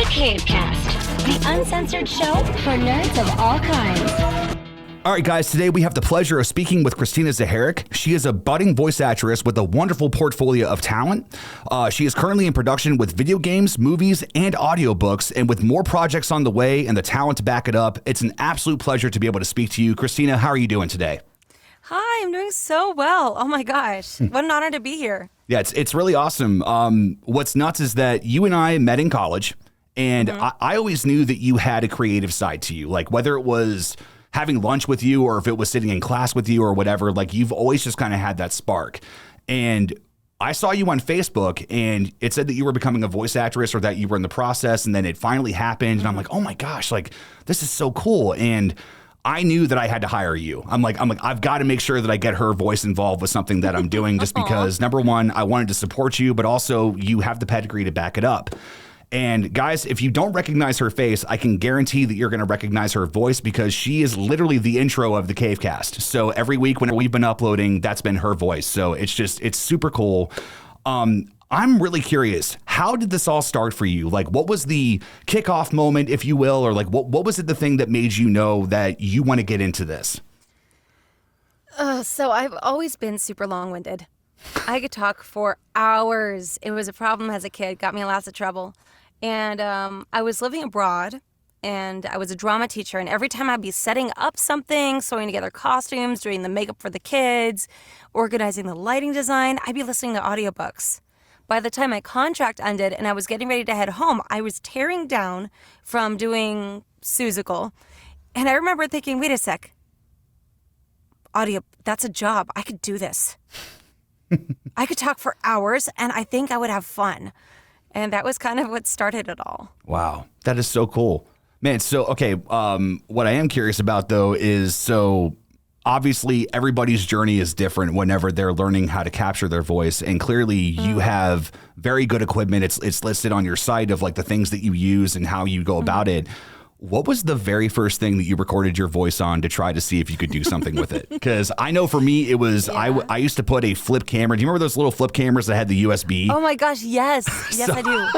Cavecast, the uncensored show for nerds of all kinds. All right, guys, today we have the pleasure of speaking with Kristyna Zaharek. She is a budding voice actress with a wonderful portfolio of talent. She is currently in production with video games, movies, and audiobooks, and with more projects on the way and the talent to back it up, it's an absolute pleasure to be able to speak to you. Kristyna, how are you doing today? Hi, I'm doing so well. Oh my gosh, what an honor to be here. Yeah, it's really awesome. What's nuts is that you and I met in college, and I always knew that you had a creative side to you, like whether it was having lunch with you or if it was sitting in class with you or whatever, like you've always just kind of had that spark. And I saw you on Facebook and it said that you were becoming a voice actress or that you were in the process, and then it finally happened. And I'm like, oh my gosh, like this is so cool. And I knew that I had to hire you. I'm like, I've got to make sure that I get her voice involved with something that I'm doing just because, number one, I wanted to support you, but also you have the pedigree to back it up. And guys, if you don't recognize her face, I can guarantee that you're going to recognize her voice because she is literally the intro of the Cavecast. So every week when we've been uploading, that's been her voice. So it's super cool. I'm really curious, how did this all start for you? Like, what was the kickoff moment, if you will, or like, what was it the thing that made you know that you want to get into this? So I've always been super long-winded. I could talk for hours. It was a problem as a kid, got me in lots of trouble. And I was living abroad, and I was a drama teacher, and every time I'd be setting up something, sewing together costumes, doing the makeup for the kids, organizing the lighting design, I'd be listening to audiobooks. By the time my contract ended and I was getting ready to head home, I was tearing down from doing Seussical. And I remember thinking, wait a sec, audio, that's a job. I could do this. I could talk for hours, and I think I would have fun. And that was kind of what started it all. Wow, that is so cool. Man, so, okay, what I am curious about, though, is so obviously everybody's journey is different whenever they're learning how to capture their voice. And clearly you have very good equipment. It's listed on your site of like the things that you use and how you go about it. What was the very first thing that you recorded your voice on to try to see if you could do something with it? Because I know for me, it was, I used to put a flip camera. Do you remember those little flip cameras that had the USB? Oh my gosh, yes. Yes, I do.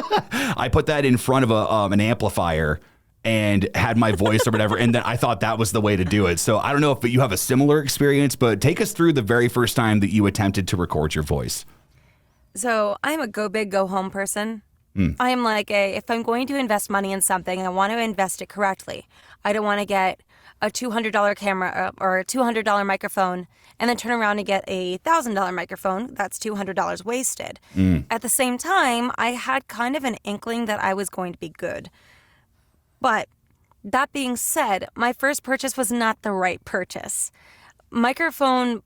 I put that in front of an amplifier and had my voice or whatever. And then I thought that was the way to do it. So I don't know if you have a similar experience, but take us through the very first time that you attempted to record your voice. So I'm a go big, go home person. I'm like if I'm going to invest money in something, I want to invest it correctly. I don't want to get a $200 camera or a $200 microphone and then turn around and get a $1,000 microphone. That's $200 wasted. At the same time, I had kind of an inkling that I was going to be good. But that being said, my first purchase was not the right purchase. Microphone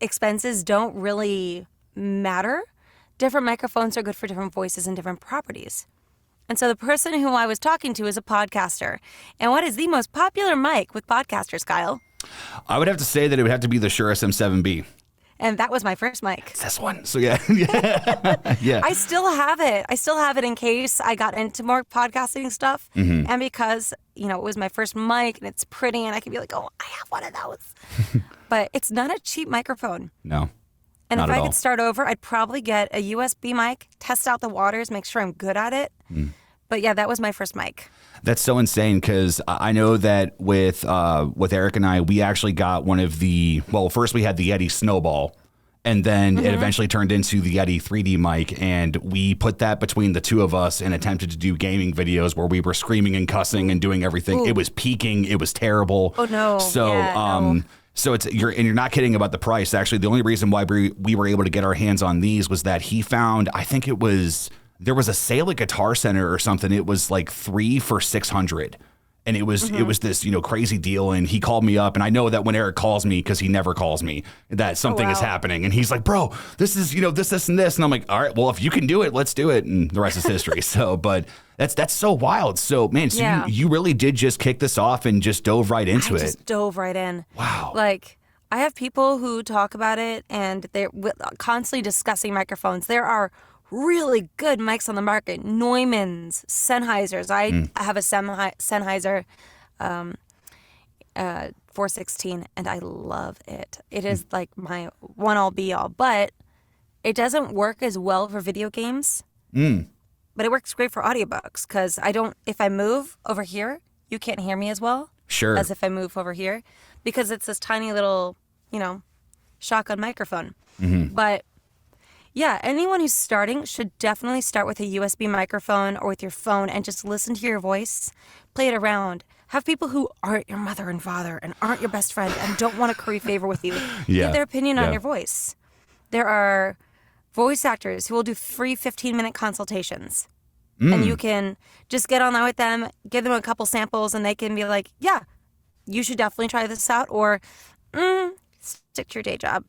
expenses don't really matter. Different microphones are good for different voices and different properties. And so the person who I was talking to is a podcaster. And what is the most popular mic with podcasters, Kyle? I would have to say that it would have to be the Shure SM7B. And that was my first mic. It's this one. So yeah. Yeah. I still have it. I still have it in case I got into more podcasting stuff. And because, it was my first mic and it's pretty and I could be like, oh, I have one of those. But it's not a cheap microphone. No. And Not if at I all. could start over, I'd probably get a USB mic, test out the waters, make sure I'm good at it. But yeah, that was my first mic. That's so insane because I know that with Eric and I, we actually got one of first we had the Yeti Snowball, and then it eventually turned into the Yeti 3D mic, and we put that between the two of us and attempted to do gaming videos where we were screaming and cussing and doing everything. Ooh. It was peaking. It was terrible. Oh, no. So, no. So you're not kidding about the price. Actually, the only reason why we were able to get our hands on these was that he found, I think there was a sale at Guitar Center or something. It was like 3 for $600. And it was this, crazy deal. And he called me up. And I know that when Eric calls me, because he never calls me, that something is happening. And he's like, bro, this is, this, and this. And I'm like, all right, well, if you can do it, let's do it. And the rest is history. So, but that's so wild. So, man, you really did just kick this off and just dove right into it. I just dove right in. Wow. Like, I have people who talk about it and they're constantly discussing microphones. There are really good mics on the market. Neumann's, Sennheisers. I have a Sennheiser 416 and I love it. It is like my one all be all, but it doesn't work as well for video games. But it works great for audiobooks because if I move over here, you can't hear me as well Sure. as if I move over here because it's this tiny little, shotgun microphone. But yeah, anyone who's starting should definitely start with a USB microphone or with your phone and just listen to your voice, play it around. Have people who aren't your mother and father and aren't your best friend and don't want to curry favor with you give their opinion on your voice. There are voice actors who will do free 15-minute consultations. And you can just get online with them, give them a couple samples, and they can be like, yeah, you should definitely try this out, or stick to your day job.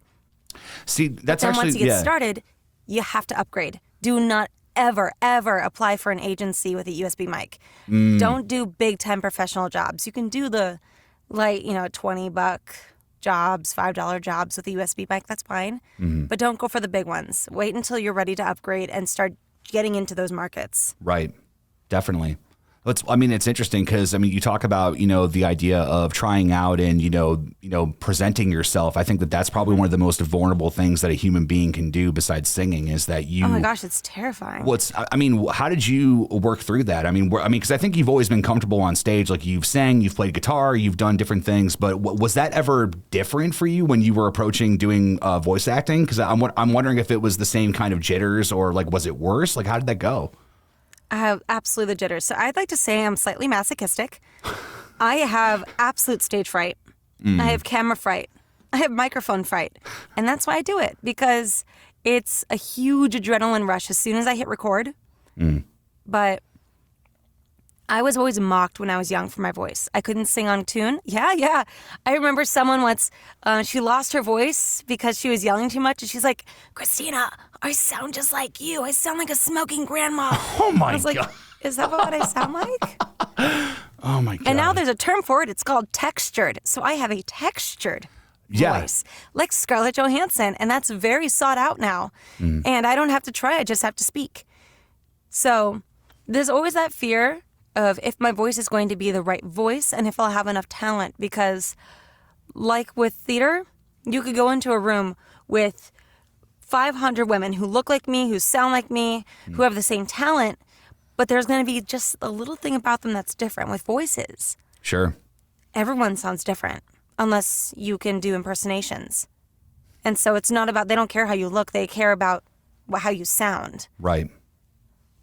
See, that's then actually, once you get started, you have to upgrade. Do not ever, ever apply for an agency with a USB mic. Don't do big time professional jobs. You can do the $20 jobs, $5 jobs with a USB mic. That's fine. But don't go for the big ones. Wait until you're ready to upgrade and start getting into those markets. Right. Definitely. It's interesting because, you talk about, the idea of trying out and, presenting yourself. I think that's probably one of the most vulnerable things that a human being can do besides singing is that you. Oh my gosh, it's terrifying. How did you work through that? Because I think you've always been comfortable on stage. Like you've sang, you've played guitar, you've done different things. But was that ever different for you when you were approaching doing voice acting? Because I'm wondering if it was the same kind of jitters or was it worse? How did that go? I have absolutely the jitters. So I'd like to say I'm slightly masochistic. I have absolute stage fright. I have camera fright. I have microphone fright. And that's why I do it, because it's a huge adrenaline rush as soon as I hit record. But I was always mocked when I was young for my voice. I couldn't sing on tune. Yeah. I remember someone once, she lost her voice because she was yelling too much. And she's like, Kristyna, I sound just like you. I sound like a smoking grandma. Oh, my God. I was like, is that what I sound like? Oh, my God. And now there's a term for it. It's called textured. So I have a textured voice, like Scarlett Johansson. And that's very sought out now. And I don't have to try. I just have to speak. So there's always that fear of if my voice is going to be the right voice and if I'll have enough talent, because like with theater, you could go into a room with 500 women who look like me, who sound like me, who have the same talent, but there's going to be just a little thing about them that's different. With voices, Sure. Everyone sounds different unless you can do impersonations. And so it's not about, they don't care how you look, they care about how you sound. Right.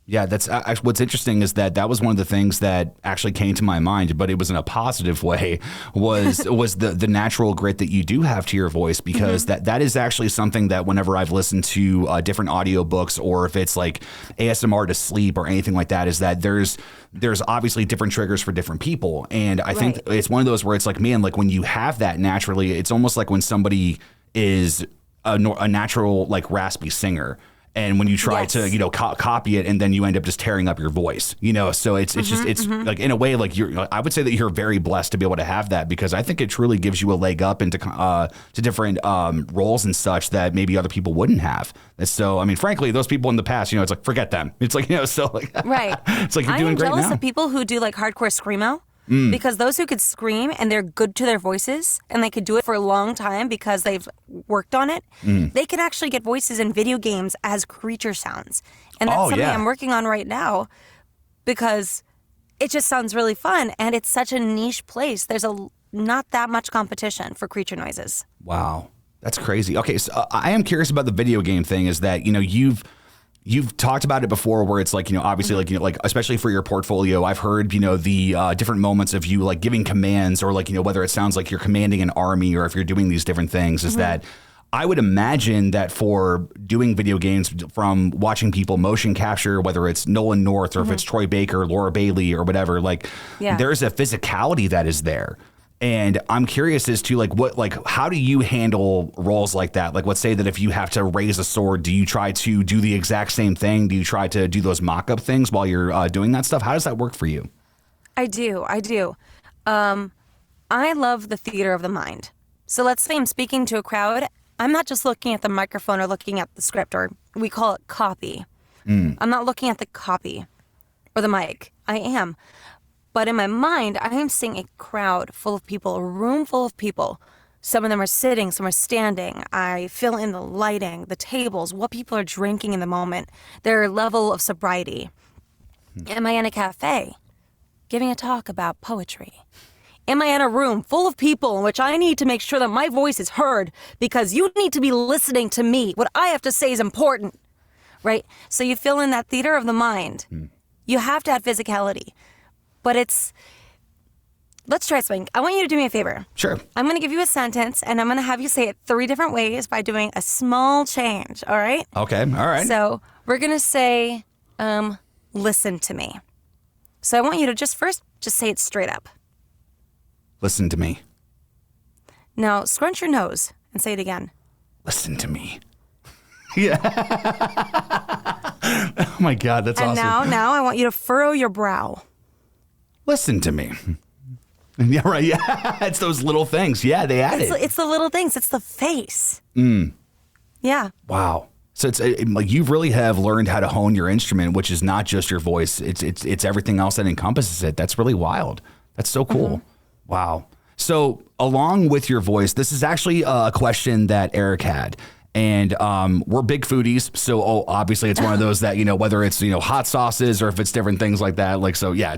Yeah, that's what's interesting is that was one of the things that actually came to my mind, but it was in a positive way, was the natural grit that you do have to your voice, because that is actually something that whenever I've listened to different audiobooks, or if it's like ASMR to sleep or anything like that, is that there's obviously different triggers for different people. And I think it's one of those where it's like, man, like when you have that naturally, it's almost like when somebody is a natural raspy singer. And when you try to, copy it, and then you end up just tearing up your voice, so it's like, in a way, like I would say that you're very blessed to be able to have that, because I think it truly gives you a leg up into to different roles and such that maybe other people wouldn't have. And so, frankly, those people in the past, it's like, forget them. It's like, so like, right. It's like, you're doing great now. I'm jealous of people who do hardcore screamo. Because those who could scream and they're good to their voices and they could do it for a long time because they've worked on it, they can actually get voices in video games as creature sounds. And that's something I'm working on right now, because it just sounds really fun, and it's such a niche place. There's not that much competition for creature noises. Wow. That's crazy. Okay, so I am curious about the video game thing, is that, You've talked about it before, where it's like, obviously, like especially for your portfolio, I've heard, the different moments of you giving commands, or whether it sounds like you're commanding an army, or if you're doing these different things, is that I would imagine that for doing video games, from watching people motion capture, whether it's Nolan North or if it's Troy Baker, Laura Bailey, or whatever, there's a physicality that is there. And I'm curious as to how do you handle roles like that? Let's say that if you have to raise a sword, do you try to do the exact same thing? Do you try to do those mock-up things while you're doing that stuff? How does that work for you? I do. I love the theater of the mind. So let's say I'm speaking to a crowd. I'm not just looking at the microphone or looking at the script, or we call it copy. I'm not looking at the copy or the mic. I am. But in my mind, I am seeing a crowd full of people, a room full of people. Some of them are sitting, some are standing. I fill in the lighting, the tables, what people are drinking in the moment, their level of sobriety. Am I in a cafe giving a talk about poetry? Am I in a room full of people in which I need to make sure that my voice is heard because you need to be listening to me? What I have to say is important, right? So you fill in that theater of the mind. You have to have physicality. But let's try something. I want you to do me a favor. Sure. I'm going to give you a sentence, and I'm going to have you say it 3 different ways by doing a small change, all right? Okay, all right. So we're going to say, listen to me. So I want you to just say it straight up. Listen to me. Now, scrunch your nose and say it again. Listen to me. Yeah. Oh, my God, that's awesome. And now I want you to furrow your brow. Listen to me. Yeah, right. Yeah, it's those little things. Yeah, they add it. It's the little things. It's the face. Yeah. Wow. So it's like you really have learned how to hone your instrument, which is not just your voice. It's everything else that encompasses it. That's really wild. That's so cool. Wow. So along with your voice, this is actually a question that Eric had. And we're big foodies, so obviously it's one of those that, whether it's hot sauces or if it's different things like that. Like, so yeah,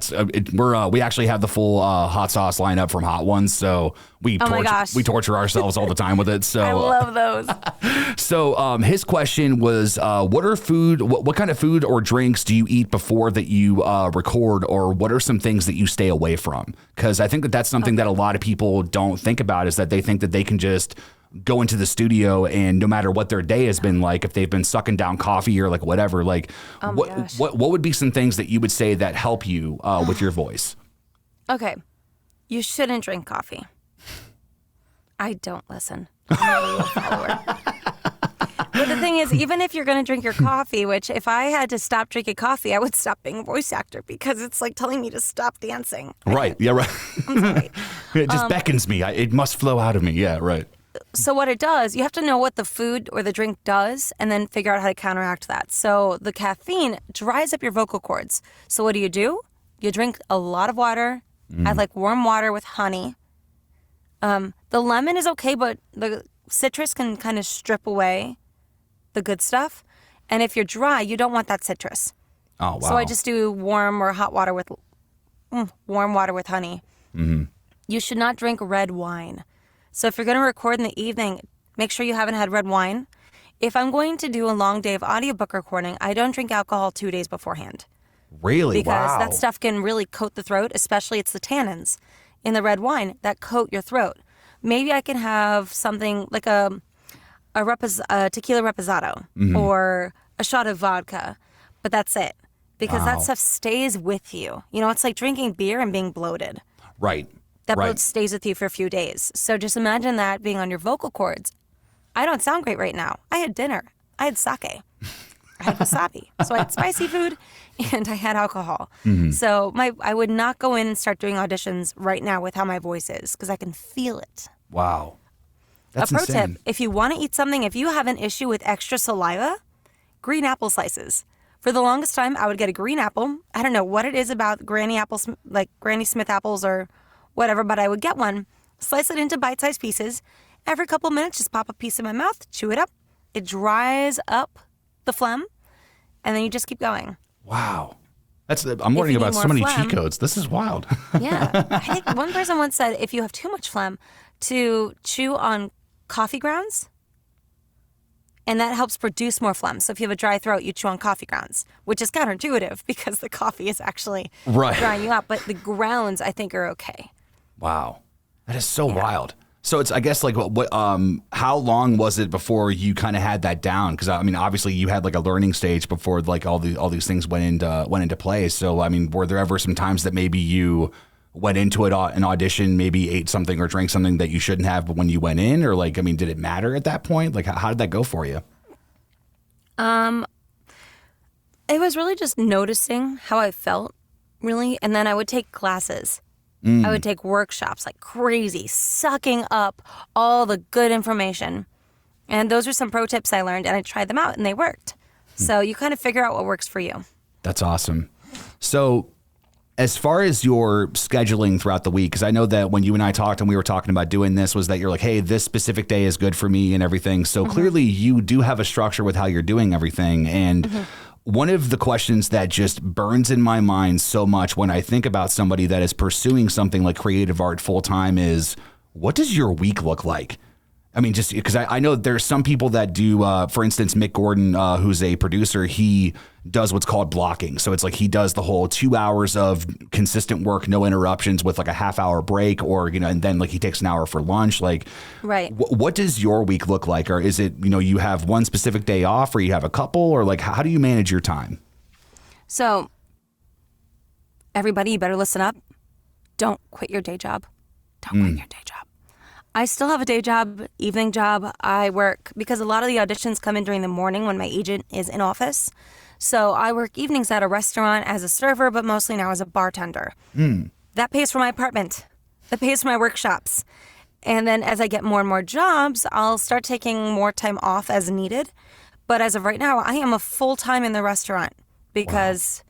we actually have the full hot sauce lineup from Hot Ones, so we torture ourselves all the time with it. So I love those. So his question was, what kind of food or drinks do you eat before that you record, or what are some things that you stay away from? Because I think that's something that a lot of people don't think about, is that they think that they can just go into the studio and no matter what their day has been like, if they've been sucking down coffee or like whatever, like what would be some things that you would say that help you with your voice? Okay. You shouldn't drink coffee. I don't listen. I'm a real follower. But the thing is, even if you're going to drink your coffee, which if I had to stop drinking coffee, I would stop being a voice actor because it's like telling me to stop dancing. Right. Yeah, right. I'm sorry. It just beckons me. It must flow out of me. Yeah, right. So what it does, you have to know what the food or the drink does and then figure out how to counteract that. So the caffeine dries up your vocal cords. So what do? You drink a lot of water. I like warm water with honey. The lemon is okay, but the citrus can kind of strip away the good stuff. And if you're dry, you don't want that citrus. Oh, wow. So I just do warm or hot water with warm water with honey. You should not drink red wine. So if you're going to record in the evening, make sure you haven't had red wine. If I'm going to do a long day of audiobook recording, I don't drink alcohol 2 days beforehand. Really? Because that stuff can really coat the throat, especially it's the tannins in the red wine that coat your throat. Maybe I can have something like a tequila reposado or a shot of vodka, but that's it. Because that stuff stays with you. It's like drinking beer and being bloated. Right. That bloat stays with you for a few days. So just imagine that being on your vocal cords. I don't sound great right now. I had dinner. I had sake. I had wasabi. So I had spicy food and I had alcohol. So I would not go in and start doing auditions right now with how my voice is because I can feel it. Wow. That's a pro insane. tip, if you want to eat something, if you have an issue with extra saliva, green apple slices. For the longest time, I would get a green apple. I don't know what it is about Granny apples, like Granny Smith apples or whatever, but I would get one, slice it into bite-sized pieces. Every couple of minutes, just pop a piece in my mouth, chew it up. It dries up the phlegm, and then you just keep going. Wow. I'm learning about so many cheat codes. This is wild. Yeah. I think one person once said if you have too much phlegm, to chew on coffee grounds, and that helps produce more phlegm. So if you have a dry throat, you chew on coffee grounds, which is counterintuitive because the coffee is actually drying you out. But the grounds, I think, are okay. Wow. That is so wild. So it's, I guess, like, how long was it before you kind of had that down? Because, I mean, obviously you had like a learning stage before like all these things went into play. So, I mean, were there ever some times that maybe you went into an audition, maybe ate something or drank something that you shouldn't have, but when you went in, or like, I mean, did it matter at that point? Like, how did that go for you? It was really just noticing how I felt, really. And then I would take classes. I would take workshops like crazy, sucking up all the good information. And those are some pro tips I learned, and I tried them out, and they worked. So you kind of figure out what works for you. That's awesome. So as far as your scheduling throughout the week, because I know that when you and I talked and we were talking about doing this, was that you're like, hey, this specific day is good for me and everything. So clearly you do have a structure with how you're doing everything. And one of the questions that just burns in my mind so much when I think about somebody that is pursuing something like creative art full time is, what does your week look like? I mean, just because I know there's some people that do, for instance, Mick Gordon, who's a producer, he does what's called blocking. So it's like he does the whole 2 hours of consistent work, no interruptions with like a half-hour break, or, and then like he takes an hour for lunch. Like, right. What does your week look like? Or is it, you have one specific day off, or you have a couple, or like, how do you manage your time? So everybody, you better listen up. Don't quit your day job. Don't quit your day job. I still have a day job, evening job. I work because a lot of the auditions come in during the morning when my agent is in office. So I work evenings at a restaurant as a server, but mostly now as a bartender. That pays for my apartment. That pays for my workshops. And then as I get more and more jobs, I'll start taking more time off as needed. But as of right now, I am a full-time in the restaurant because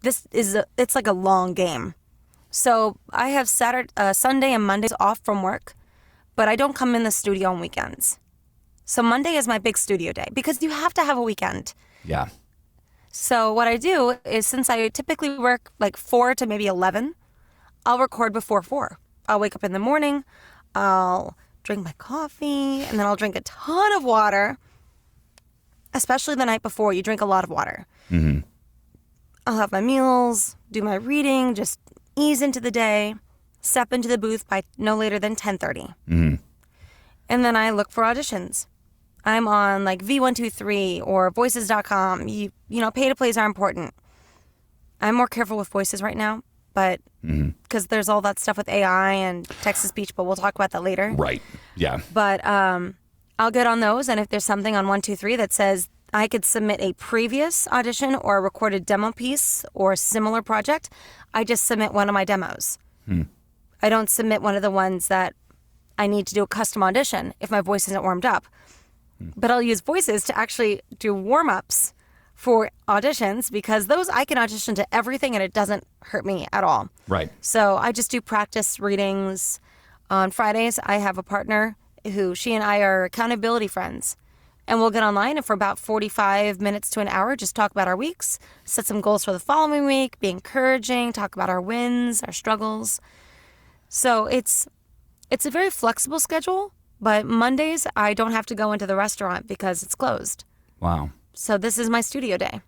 it's like a long game. So I have Sunday and Mondays off from work. But I don't come in the studio on weekends. So Monday is my big studio day because you have to have a weekend. Yeah. So what I do is, since I typically work like 4 to maybe 11, I'll record before 4. I'll wake up in the morning, I'll drink my coffee, and then I'll drink a ton of water. Especially the night before, you drink a lot of water. Mm-hmm. I'll have my meals, do my reading, just ease into the day. Step into the booth by no later than 10:30. Mm-hmm. And then I look for auditions. I'm on like V123 or voices.com. You know, pay to plays are important. I'm more careful with voices right now, but because there's all that stuff with AI and text-to-speech, but we'll talk about that later. Right. Yeah. But I'll get on those, and if there's something on 123 that says I could submit a previous audition or a recorded demo piece or a similar project, I just submit one of my demos. I don't submit one of the ones that I need to do a custom audition if my voice isn't warmed up. But I'll use voices to actually do warm-ups for auditions because those I can audition to everything and it doesn't hurt me at all. Right. So I just do practice readings. On Fridays, I have a partner who she and I are accountability friends. And we'll get online and for about 45 minutes to an hour, just talk about our weeks, set some goals for the following week, be encouraging, talk about our wins, our struggles. So it's a very flexible schedule, but Mondays I don't have to go into the restaurant because it's closed. Wow. So this is my studio day.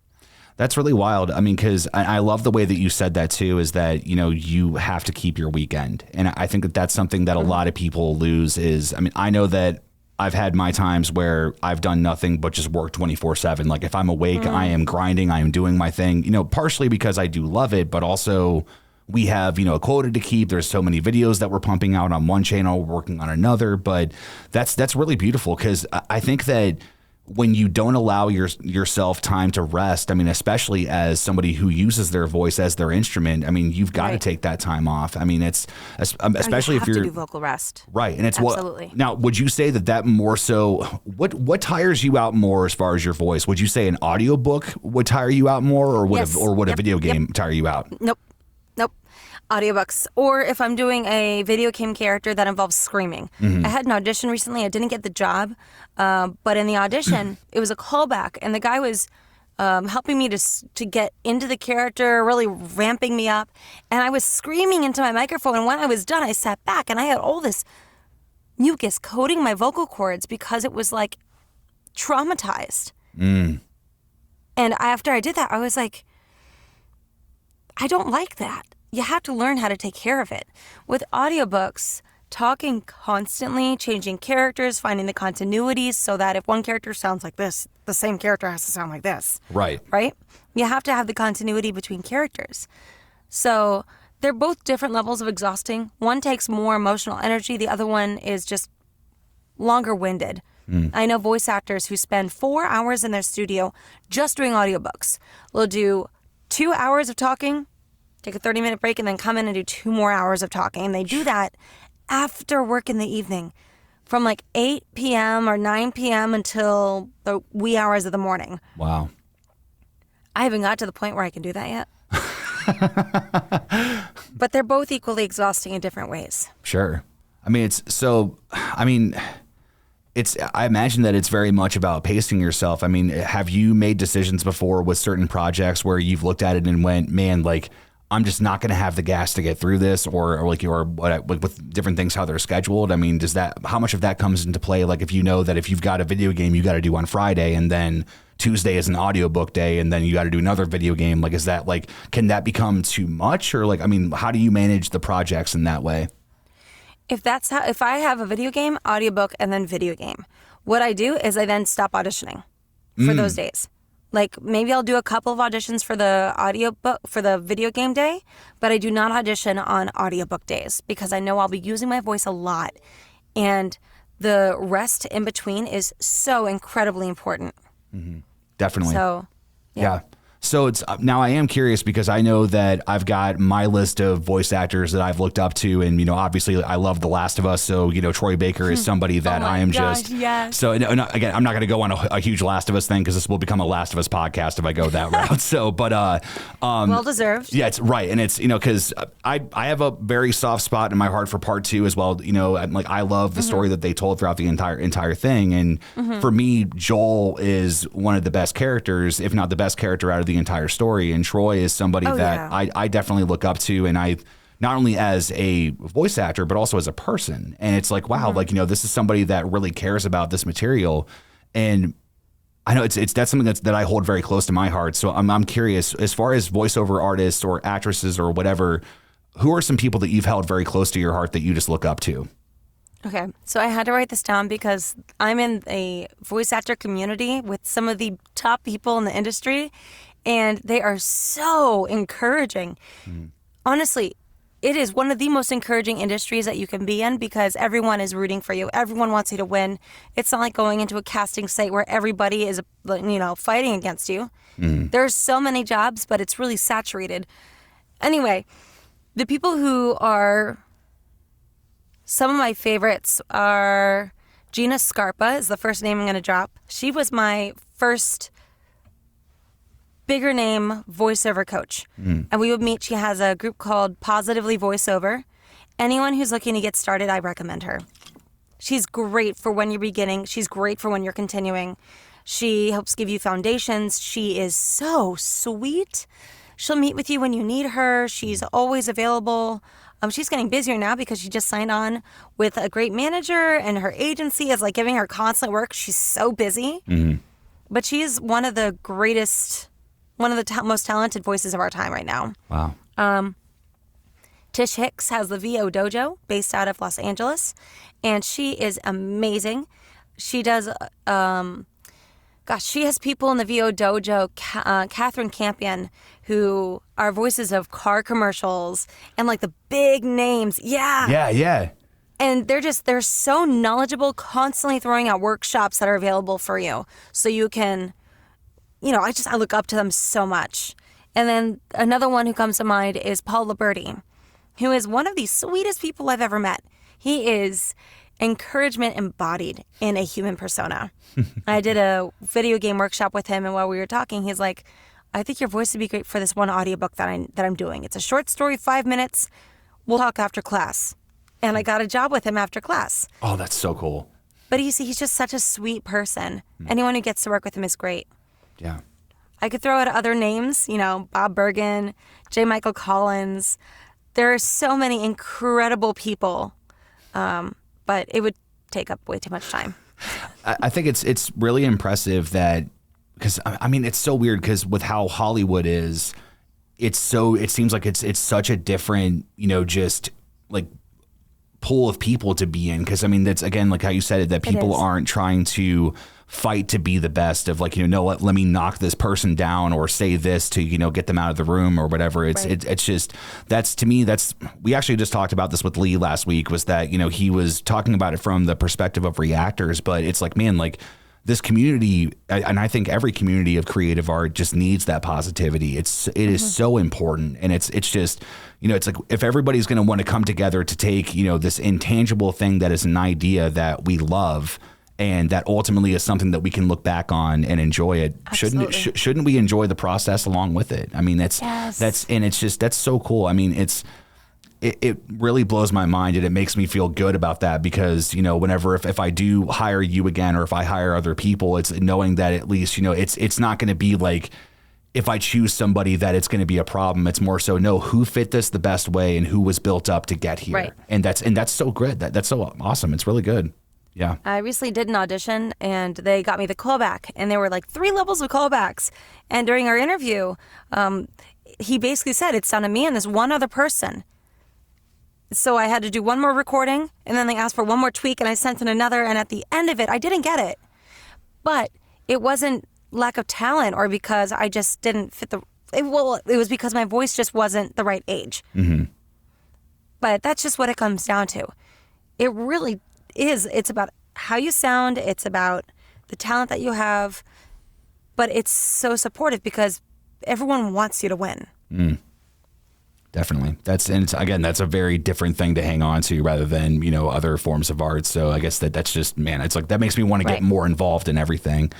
That's really wild. I mean, because I love the way that you said that too, is that, you have to keep your weekend. And I think that that's something that a lot of people lose is, I mean, I know that I've had my times where I've done nothing but just work 24/7. Like if I'm awake, I am grinding, I am doing my thing, partially because I do love it, but also we have, a quota to keep. There's so many videos that we're pumping out on one channel, working on another. But that's really beautiful because I think that when you don't allow yourself time to rest, I mean, especially as somebody who uses their voice as their instrument, I mean, you've got to take that time off. I mean, it's especially if you're to do vocal rest. Right. And it's absolutely. Now, would you say that more so, what tires you out more as far as your voice? Would you say an audiobook would tire you out more, or would a video game tire you out? Nope. Audiobooks, or if I'm doing a video game character that involves screaming. I had an audition recently. I didn't get the job, but in the audition, it was a callback, and the guy was helping me to get into the character, really ramping me up, and I was screaming into my microphone, and when I was done, I sat back, and I had all this mucus coating my vocal cords because it was like traumatized. And after I did that, I was like, I don't like that. You have to learn how to take care of it. With audiobooks, talking constantly, changing characters, finding the continuities so that if one character sounds like this, the same character has to sound like this. Right. Right? You have to have the continuity between characters. So they're both different levels of exhausting. One takes more emotional energy. The other one is just longer winded. I know voice actors who spend 4 hours in their studio just doing audiobooks. They'll do 2 hours of talking, take a 30-minute break, and then come in and do 2 more hours of talking. And they do that after work in the evening from like 8 p.m. or 9 p.m. until the wee hours of the morning. Wow. I haven't got to the point where I can do that yet. But they're both equally exhausting in different ways. Sure. I mean, I imagine that it's very much about pacing yourself. I mean, have you made decisions before with certain projects where you've looked at it and went, man, like, I'm just not going to have the gas to get through this, or with different things, how they're scheduled? I mean, how much of that comes into play? Like, if you know that if you've got a video game you got to do on Friday, and then Tuesday is an audiobook day, and then you got to do another video game, like, is that like, can that become too much? Or like, I mean, how do you manage the projects in that way? If I have a video game, audiobook, and then video game, what I do is I then stop auditioning for those days. Like, maybe I'll do a couple of auditions for the audiobook, for the video game day, but I do not audition on audiobook days because I know I'll be using my voice a lot. And the rest in between is so incredibly important. Mm-hmm. Definitely. So, yeah. So now I am curious because I know that I've got my list of voice actors that I've looked up to, and obviously I love The Last of Us. So Troy Baker is somebody that I am gosh, yes. So again, I'm not going to go on a huge Last of Us thing because this will become a Last of Us podcast if I go that route. So, but well deserved. Yeah, it's right, and it's because I have a very soft spot in my heart for part 2 as well. I love the story that they told throughout the entire thing, and for me, Joel is one of the best characters, if not the best character out of the entire story, and Troy is somebody I definitely look up to, and I not only as a voice actor but also as a person. And it's like, wow, this is somebody that really cares about this material, and I know that's something that I hold very close to my heart. So I'm curious, as far as voiceover artists or actresses or whatever, who are some people that you've held very close to your heart that you just look up to? Okay, so I had to write this down because I'm in a voice actor community with some of the top people in the industry, and they are so encouraging. Honestly, it is one of the most encouraging industries that you can be in because everyone is rooting for you. Everyone wants you to win. It's not like going into a casting site where everybody is, fighting against you. There's so many jobs, but it's really saturated. Anyway, the people who are... Some of my favorites are Gina Scarpa is the first name I'm going to drop. She was my first bigger name voiceover coach. And we would meet. She has a group called Positively Voiceover. Anyone who's looking to get started, I recommend her. She's great for when you're beginning. She's great for when you're continuing. She helps give you foundations. She is so sweet. She'll meet with you when you need her. She's always available. She's getting busier now because she just signed on with a great manager, and her agency is like giving her constant work. She's so busy, but she is one of the greatest, one of the most talented voices of our time right now. Wow. Tish Hicks has the VO Dojo based out of Los Angeles, and she is amazing. She does, she has people in the VO Dojo, Catherine Campion, who are voices of car commercials and like the big names. Yeah. And they're so knowledgeable, constantly throwing out workshops that are available for you. So you can, I look up to them so much. And then another one who comes to mind is Paul Liberti, who is one of the sweetest people I've ever met. He is encouragement embodied in a human persona. I did a video game workshop with him, and while we were talking, he's like, I think your voice would be great for this one audiobook that I'm doing. It's a short story, 5 minutes. We'll talk after class. And I got a job with him after class. Oh, that's so cool. But he's just such a sweet person. Anyone who gets to work with him is great. Yeah. I could throw out other names, Bob Bergen, J. Michael Collins. There are so many incredible people, but it would take up way too much time. I think it's really impressive that, because I mean, it's so weird because with how Hollywood is, it seems like it's such a different, just like pool of people to be in. Because I mean, that's again, like how you said it, that people aren't trying to fight to be the best of like, no, let me knock this person down or say this to, get them out of the room or whatever. It's just, that's, to me, we actually just talked about this with Lee last week, was that, he was talking about it from the perspective of reactors, but it's like, man, like this community, and I think every community of creative art just needs that positivity. It is so important. And it's just, it's like if everybody's going to want to come together to take, this intangible thing that is an idea that we love, and that ultimately is something that we can look back on and enjoy it. Shouldn't we enjoy the process along with it? I mean, that's so cool. I mean, it really blows my mind, and it makes me feel good about that because, whenever if I do hire you again or if I hire other people, it's knowing that at least, it's not going to be like if I choose somebody that it's going to be a problem. It's more so know who fit this the best way and who was built up to get here. Right. And that's so good. That's so awesome. It's really good. Yeah. I recently did an audition and they got me the callback, and there were like 3 levels of callbacks. And during our interview, he basically said it's down to me and this one other person. So I had to do one more recording, and then they asked for one more tweak, and I sent in another, and at the end of it, I didn't get it. But it wasn't lack of talent or because I just didn't fit it was because my voice just wasn't the right age. Mm-hmm. But that's just what it comes down to. It really is. It's about how you sound. It's about the talent that you have. But it's so supportive because everyone wants you to win. Mm. Definitely. That's a very different thing to hang on to rather than, other forms of art. So I guess that's just, man, it's like that makes me want to get more involved in everything.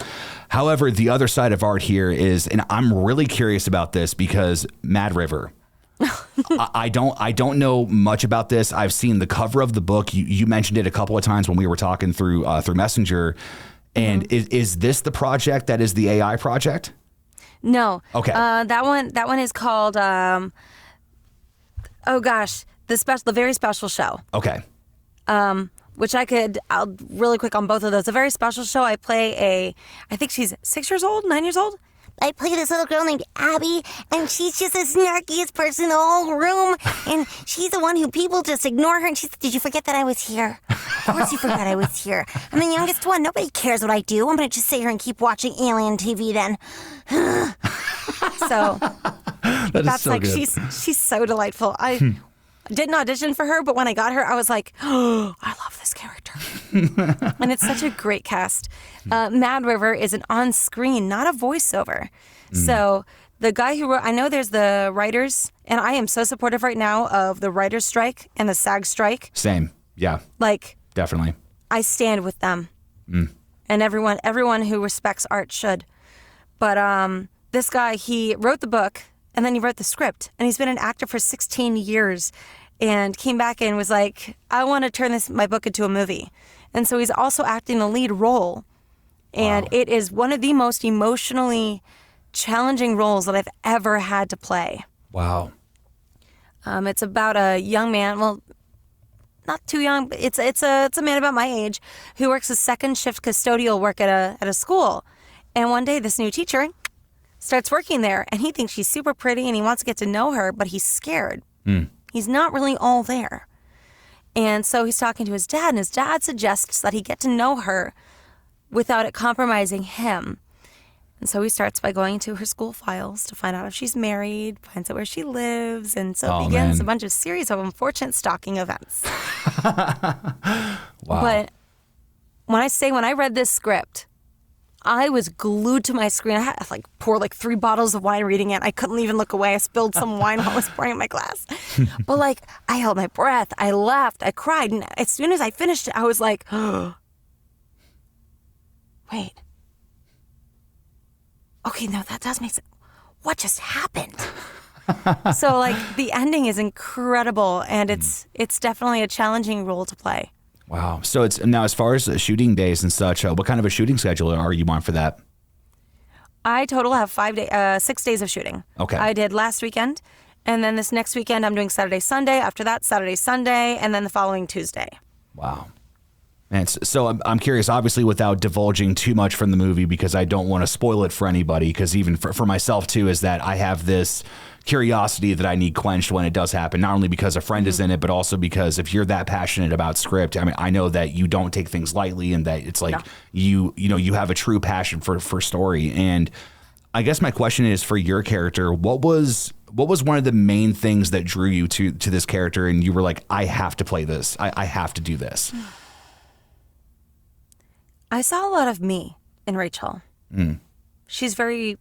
However, the other side of art here is, and I'm really curious about this because Mad River. I don't know much about this. I've seen the cover of the book. You mentioned it a couple of times when we were talking through Messenger. And is this the project that is the AI project? No. Okay. That one is called the very special show. Okay. Which I'll really quick on both of those. A very special show. I play I think she's 6 years old, 9 years old. I play this little girl named Abby, and she's just the snarkiest person in the whole room. And she's the one who people just ignore her. And she said, "Did you forget that I was here? Of course you forgot I was here. I'm the youngest one. Nobody cares what I do. I'm going to just sit here and keep watching Alien TV then." So that's so like good. She's so delightful. I didn't audition for her, but when I got her, I was like, "Oh, I love this character." And it's such a great cast. Mad River is an on-screen, not a voiceover. So the guy who wrote, I know there's the writers, and I am so supportive right now of the writers' strike and the SAG strike. Same. Yeah. Like, definitely. I stand with them. And everyone who respects art should. But this guy, he wrote the book, and then he wrote the script, and he's been an actor for 16 years and came back and was like, "I want to turn my book into a movie." And so he's also acting the lead role. And it is one of the most emotionally challenging roles that I've ever had to play. Wow. It's about a young man, well, not too young, but it's a man about my age who works a second shift custodial work at a school. And one day this new teacher starts working there, and he thinks she's super pretty and he wants to get to know her, but he's scared. He's not really all there. And so he's talking to his dad, and his dad suggests that he get to know her without it compromising him. And so he starts by going into her school files to find out if she's married, finds out where she lives, and so it begins a bunch of series of unfortunate stalking events. Wow. But when I read this script, I was glued to my screen. I had to pour 3 bottles of wine reading it. I couldn't even look away. I spilled some wine while I was pouring in my glass. But I held my breath. I laughed. I cried. And as soon as I finished it, I was like, oh, wait. Okay, no, that does make sense. What just happened? So the ending is incredible, and it's definitely a challenging role to play. Wow. So it's now, as far as shooting days and such, what kind of a shooting schedule are you on for that? I total have 6 days of shooting. Okay. I did last weekend, and then this next weekend I'm doing Saturday, Sunday. After that, Saturday, Sunday, and then the following Tuesday. Wow. And so I'm curious, obviously, without divulging too much from the movie, because I don't want to spoil it for anybody, because even for myself, too, is that I have this curiosity that I need quenched when it does happen, not only because a friend is in it, but also because if you're that passionate about script, I mean, I know that you don't take things lightly, and that it's you have a true passion for story. And I guess my question is, for your character, what was one of the main things that drew you to this character, and you were like, I have to play this, I have to do this? I saw a lot of me in Rachel. She's very,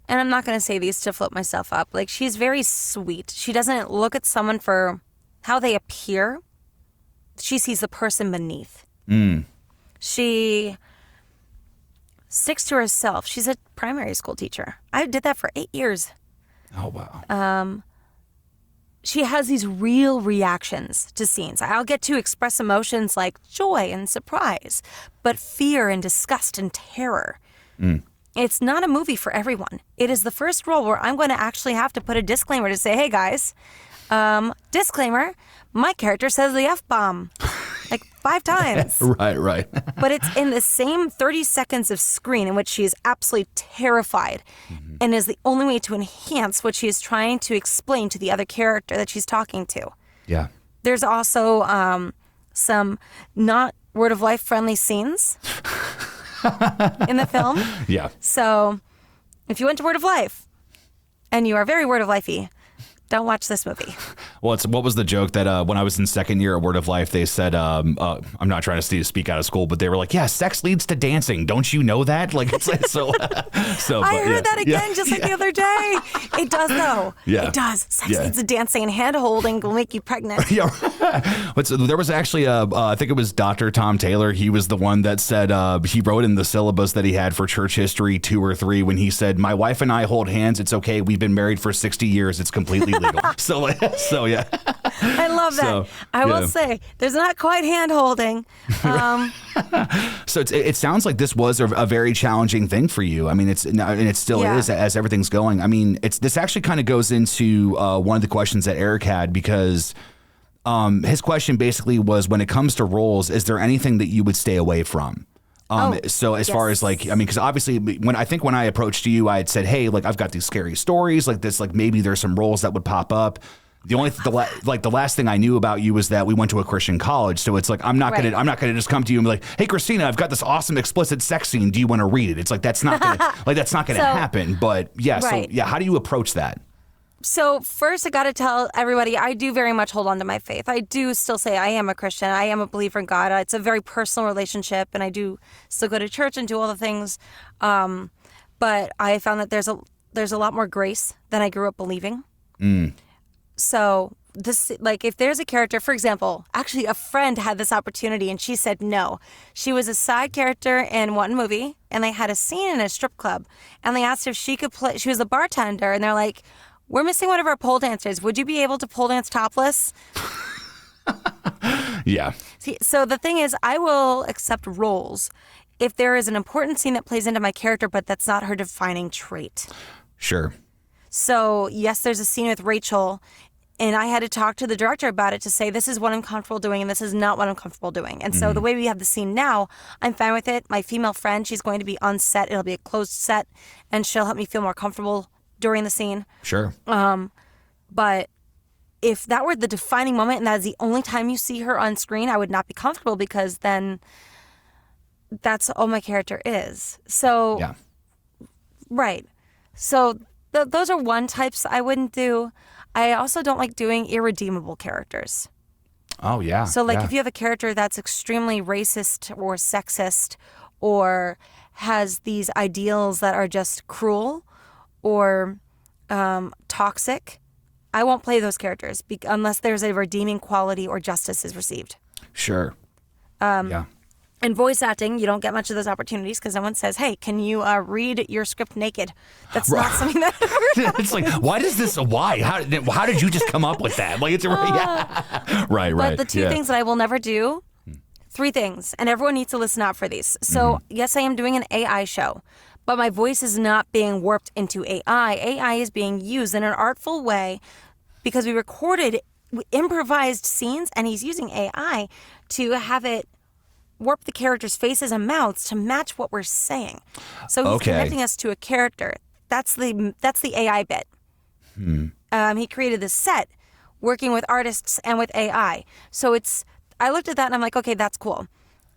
and I'm not going to say these to flip myself up, she's very sweet. She doesn't look at someone for how they appear. She sees the person beneath. She sticks to herself. She's a primary school teacher. I did that for 8 years. Oh, wow. she has these real reactions to scenes. I'll get to express emotions like joy and surprise, but fear and disgust and terror. It's not a movie for everyone. It is the first role where I'm going to actually have to put a disclaimer to say, hey guys, disclaimer, my character says the F-bomb like 5 times. Right. But it's in the same 30 seconds of screen in which she is absolutely terrified and is the only way to enhance what she is trying to explain to the other character that she's talking to. Yeah. There's also some not word of life friendly scenes in the film. Yeah. So if you went to Word of Life and you are very Word of Lifey, don't watch this movie. Well, what was the joke that when I was in second year at Word of Life, they said, I'm not trying to speak out of school, but they were like, yeah, sex leads to dancing. Don't you know that? Like, it's like, so I heard that again just like the other day. It does, though. Yeah. It does. Sex leads to dancing, and hand holding will make you pregnant. Yeah. But so there was actually, I think it was Dr. Tom Taylor. He was the one that said he wrote in the syllabus that he had for church history 2 or 3 when he said, my wife and I hold hands. It's okay. We've been married for 60 years. It's completely legal. So yeah. I love that. So, I will say, there's not quite hand holding. So it sounds like this was a very challenging thing for you. I mean, it still is as everything's going. I mean, this actually kind of goes into one of the questions that Eric had, because his question basically was, when it comes to roles, is there anything that you would stay away from? So as far as like, I mean, because obviously when I approached you, I had said, hey, like I've got these scary stories like this, like maybe there's some roles that would pop up. The last thing I knew about you was that we went to a Christian college. So it's like, I'm not gonna just come to you and be like, hey, Kristyna, I've got this awesome explicit sex scene. Do you want to read it? It's like, that's not gonna happen. But yeah. Right. So yeah, how do you approach that? So first, I got to tell everybody, I do very much hold on to my faith. I do still say I am a Christian. I am a believer in God. It's a very personal relationship, and I do still go to church and do all the things. But I found that there's a lot more grace than I grew up believing. So this, like, if there's a character, for example, actually a friend had this opportunity and she said no. She was a side character in one movie, and they had a scene in a strip club, and they asked if she could play. She was a bartender, and they're like, we're missing one of our pole dancers. Would you be able to pole dance topless? Yeah. See, so the thing is, I will accept roles if there is an important scene that plays into my character, but that's not her defining trait. Sure. So yes, there's a scene with Rachel, and I had to talk to the director about it to say, this is what I'm comfortable doing, and this is not what I'm comfortable doing. And so the way we have the scene now, I'm fine with it. My female friend, she's going to be on set. It'll be a closed set, and she'll help me feel more comfortable during the scene. Sure. But if that were the defining moment and that is the only time you see her on screen, I would not be comfortable, because then that's all my character is. So, Yeah. Right. So those are one types I wouldn't do. I also don't like doing irredeemable characters. Oh, yeah. So like yeah. if you have a character that's extremely racist or sexist or has these ideals that are just cruel or toxic, I won't play those characters unless there's a redeeming quality or justice is received. Sure. Yeah. In voice acting, you don't get much of those opportunities because no one says, hey, can you read your script naked? That's not something that It's like, why? How did you just come up with that? Like, it's right. But the two things that I will never do, 3 things, and everyone needs to listen out for these. So yes, I am doing an AI show, but my voice is not being warped into AI. AI is being used in an artful way because we improvised scenes, and he's using AI to have it warp the characters' faces and mouths to match what we're saying. So he's connecting us to a character. That's the AI bit. He created this set working with artists and with AI. So I looked at that and I'm like, okay, that's cool.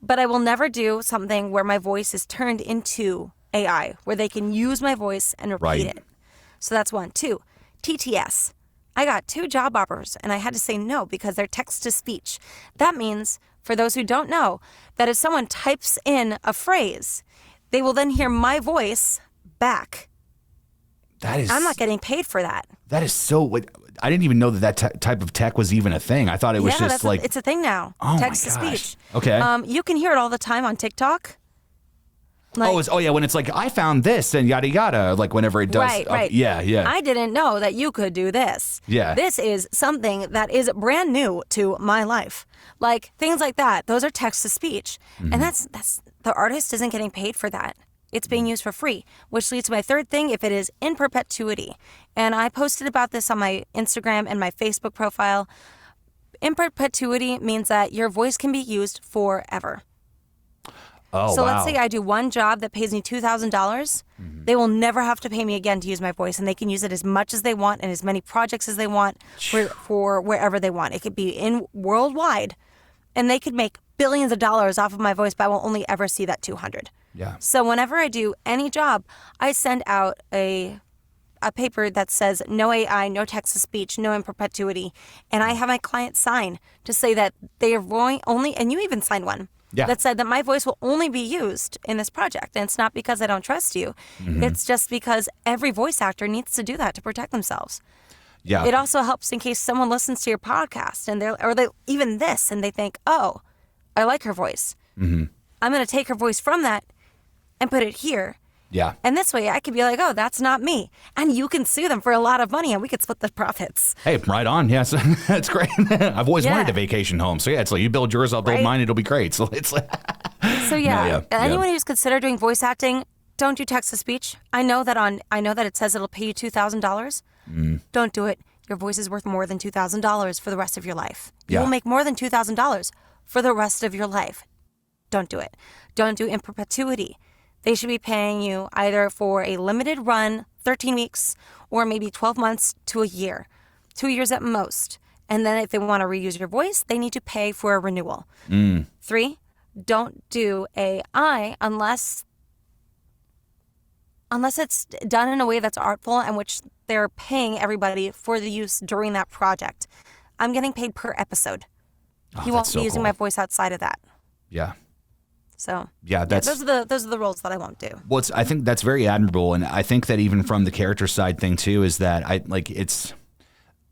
But I will never do something where my voice is turned into AI, where they can use my voice and repeat it. So that's 1. 2, TTS. I got 2 job offers and I had to say no because they're text to speech. That means, for those who don't know, that if someone types in a phrase, they will then hear my voice back. I'm not getting paid for that. That is so. I didn't even know that type of tech was even a thing. I thought it was just like it's a thing now. Oh text my to gosh. speech. Okay. You can hear it all the time on TikTok. Like, yeah, when it's like, I found this and yada yada, like whenever it does. Right. Yeah. I didn't know that you could do this. Yeah. This is something that is brand new to my life. Like things like that. Those are text to speech. And that's the artist isn't getting paid for that. It's being used for free, which leads to my third thing, if it is in perpetuity. And I posted about this on my Instagram and my Facebook profile. In perpetuity means that your voice can be used forever. Oh, so wow. let's say I do one job that pays me $2,000. They will never have to pay me again to use my voice, and they can use it as much as they want and as many projects as they want for wherever they want. It could be in worldwide, and they could make billions of dollars off of my voice, but I will only ever see that 200. Yeah. So whenever I do any job, I send out a paper that says no AI, no text to speech, no in perpetuity, and I have my client sign to say that they are going only, and you even signed one. Yeah. That said that my voice will only be used in this project. And it's not because I don't trust you. It's just because every voice actor needs to do that to protect themselves. Yeah. It also helps in case someone listens to your podcast and they even this and they think, oh, I like her voice. I'm going to take her voice from that and put it here. Yeah. And this way I could be like, oh, that's not me. And you can sue them for a lot of money and we could split the profits. Hey, right on. Yes, that's great. I've always wanted a vacation home. So yeah, it's like you build yours, I'll build mine. It'll be great. So it's like. So anyone who's considered doing voice acting, don't do text to speech. I know that it says it'll pay you $2,000. Don't do it. Your voice is worth more than $2,000 for the rest of your life. You will make more than $2,000 for the rest of your life. Don't do it. Don't do in perpetuity. They should be paying you either for a limited run, 13 weeks, or maybe 12 months to a year, 2 years at most. And then if they want to reuse your voice, they need to pay for a renewal. 3, don't do AI unless it's done in a way that's artful and which they're paying everybody for the use during that project. I'm getting paid per episode. He won't be using my voice outside of that. Yeah. So those are the roles that I won't do. Well, I think that's very admirable, and I think that even from the character side thing too is that I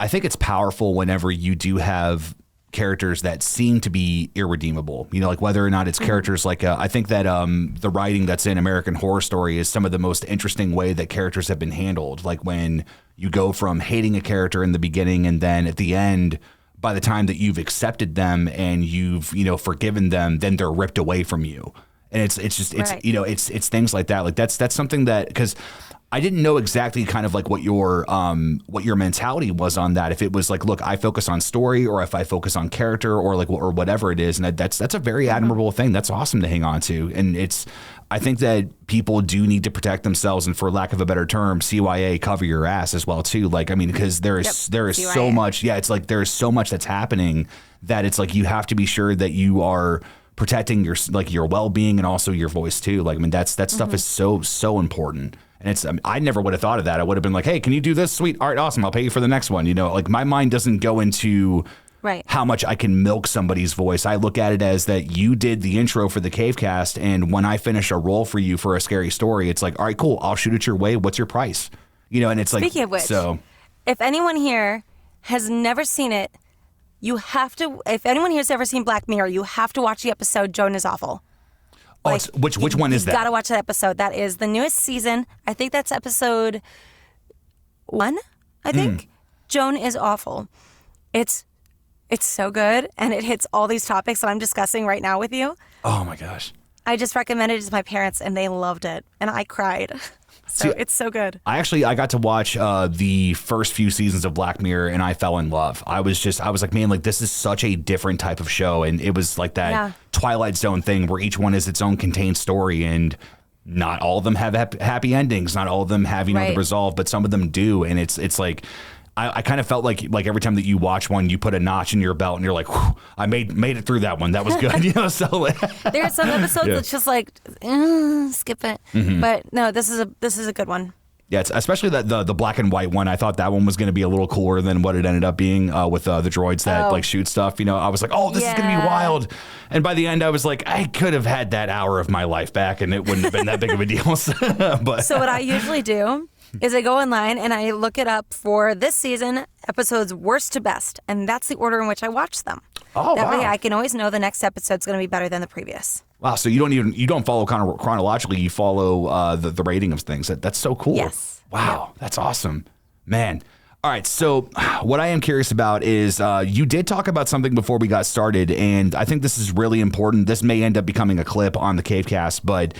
think it's powerful whenever you do have characters that seem to be irredeemable. You know, like whether or not it's characters like I think that the writing that's in American Horror Story is some of the most interesting way that characters have been handled. Like when you go from hating a character in the beginning and then at the end, by the time that you've accepted them and you've, forgiven them, then they're ripped away from you. And it's things like that. Like that's something that, because I didn't know exactly kind of like what your mentality was on that. If it was like, look, I focus on story, or if I focus on character, or like, or whatever it is. And that's a very admirable thing. That's awesome to hang on to. And I think that people do need to protect themselves, and for lack of a better term, CYA, cover your ass as well too. Like, I mean, because there is CYA. so much. Yeah, it's like there's so much that's happening that it's like you have to be sure that you are protecting your well-being and also your voice too. Like, I mean, that stuff is so important. And I never would have thought of that. I would have been like, hey, can you do this? Sweet. All right, awesome. I'll pay you for the next one. Like my mind doesn't go into how much I can milk somebody's voice. I look at it as that you did the intro for the Cavecast, and when I finish a role for you for a scary story, it's like, all right, cool. I'll shoot it your way. What's your price? And it's like, speaking of which, if anyone here has never seen it, you have to. If anyone here has ever seen Black Mirror, you have to watch the episode "Joan is Awful." Oh, which one is that? You gotta watch that episode. That is the newest season. I think that's episode 1. I think Joan is Awful. It's so good, and it hits all these topics that I'm discussing right now with you. Oh my gosh! I just recommended it to my parents, and they loved it, and I cried. It's so good. I got to watch the first few seasons of Black Mirror, and I fell in love. I was like, man, like this is such a different type of show, and it was like that Twilight Zone thing where each one is its own contained story, and not all of them have happy endings, not all of them have the resolve, but some of them do, and it's like. I kind of felt like every time that you watch one, you put a notch in your belt, and you're like, I made it through that one. That was good. So there are some episodes that's just like skip it, but no, this is a good one. Yeah, it's especially the black and white one. I thought that one was going to be a little cooler than what it ended up being with the droids that like shoot stuff. I was like, oh, this is going to be wild. And by the end, I was like, I could have had that hour of my life back, and it wouldn't have been that big of a deal. So what I usually do is I go online and I look it up for this season, episodes worst to best, and that's the order in which I watch them. Oh, that way wow. I can always know the next episode's going to be better than the previous. Wow. So you don't follow kind of chronologically. You follow the rating of things. That's so cool. Yes. Wow. Yep. That's awesome, man. All right. So what I am curious about is you did talk about something before we got started, and I think this is really important. This may end up becoming a clip on the Cavecast, but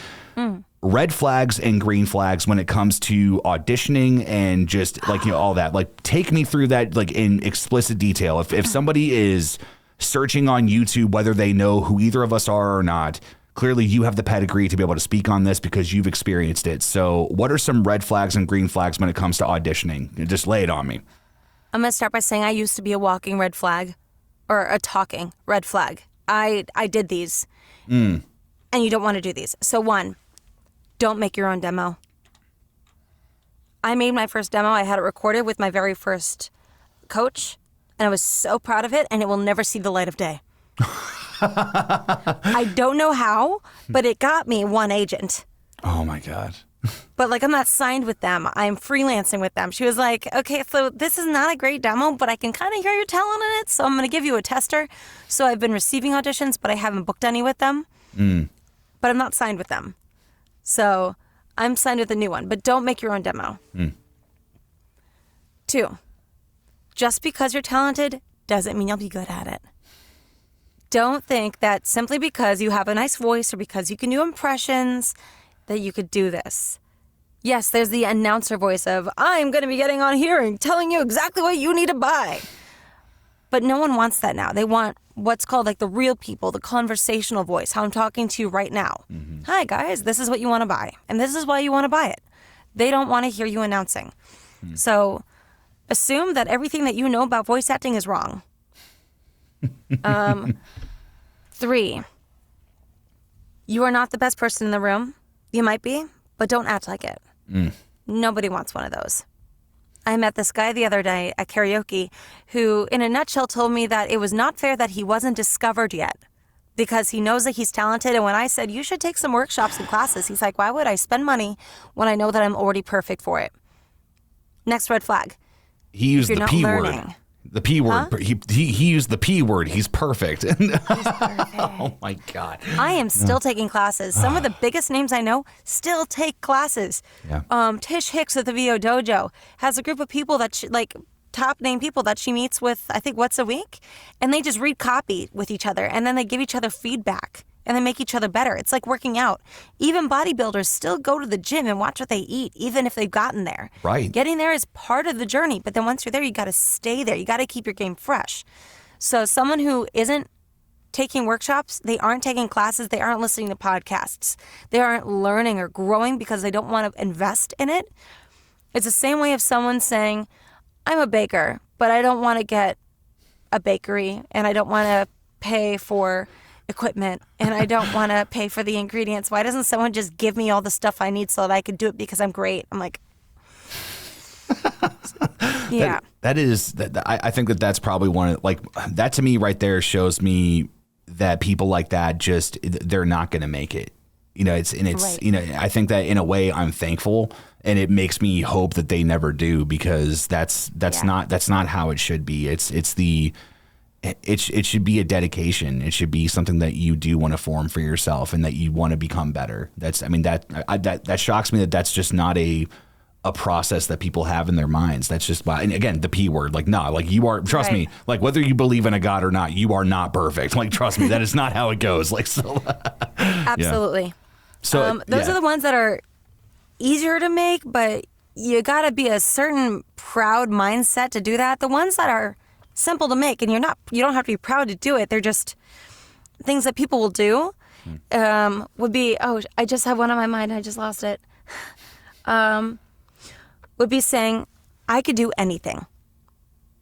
red flags and green flags when it comes to auditioning and just like, all that. Like, take me through that like in explicit detail. If somebody is searching on YouTube, whether they know who either of us are or not, clearly you have the pedigree to be able to speak on this because you've experienced it. So what are some red flags and green flags when it comes to auditioning? Just lay it on me. I'm going to start by saying I used to be a walking red flag, or a talking red flag. I did these. And you don't want to do these. So 1, don't make your own demo. I made my first demo. I had it recorded with my very first coach, and I was so proud of it, and it will never see the light of day. I don't know how, but it got me one agent. Oh my God. But like, I'm not signed with them. I'm freelancing with them. She was like, okay, so this is not a great demo, but I can kind of hear your talent in it, so I'm going to give you a tester. So I've been receiving auditions, but I haven't booked any with them. But I'm not signed with them. So I'm signed with a new one, but don't make your own demo. 2, just because you're talented doesn't mean you'll be good at it. Don't think that simply because you have a nice voice or because you can do impressions that you could do this. Yes, there's the announcer voice of, I'm going to be getting on here and telling you exactly what you need to buy. But no one wants that now. They want what's called like the real people, the conversational voice, how I'm talking to you right now. Hi, guys, this is what you want to buy, and this is why you want to buy it. They don't want to hear you announcing. So assume that everything that you know about voice acting is wrong. 3, you are not the best person in the room. You might be, but don't act like it. Nobody wants one of those. I met this guy the other day at karaoke who, in a nutshell, told me that it was not fair that he wasn't discovered yet because he knows that he's talented. And when I said, you should take some workshops and classes, he's like, why would I spend money when I know that I'm already perfect for it? Next red flag. He used You're the not P learning. word. The P word. Huh? He used the P word. He's perfect. He's perfect. Oh my God. I am still taking classes. Some of the biggest names I know still take classes. Yeah. Tish Hicks at the VO Dojo has a group of people that she, like top name people that she meets with, I think, once a week, and they just read copy with each other, and then they give each other feedback, and they make each other better. It's like working out. Even bodybuilders still go to the gym and watch what they eat, even if they've gotten there. Right. Getting there is part of the journey, but then once you're there, you got to stay there. You got to keep your game fresh. So someone who isn't taking workshops, they aren't taking classes, they aren't listening to podcasts, they aren't learning or growing because they don't want to invest in it. It's the same way of someone saying, I'm a baker, but I don't want to get a bakery, and I don't want to pay for equipment, and I don't want to pay for the ingredients. Why doesn't someone just give me all the stuff I need so that I could do it because I'm great? I'm like, yeah. I think that's probably one of, like, that to me right there shows me that people like that just, they're not going to make it. Right. I think that in a way I'm thankful, and it makes me hope that they never do, because that's not how it should be. It should be a dedication. It should be something that you do want to form for yourself and that you want to become better. That shocks me that that's just not a process that people have in their minds. That's just, and again, the P word, like, nah, like you are, trust me, like whether you believe in a God or not, you are not perfect. Like, trust me, that is not how it goes. Like, so. Absolutely. Yeah. So those are the ones that are easier to make, but you got to be a certain proud mindset to do that. The ones that are simple to make, and you don't have to be proud to do it. They're just things that people will do. Would be, I just have one on my mind. I just lost it. Would be saying, I could do anything.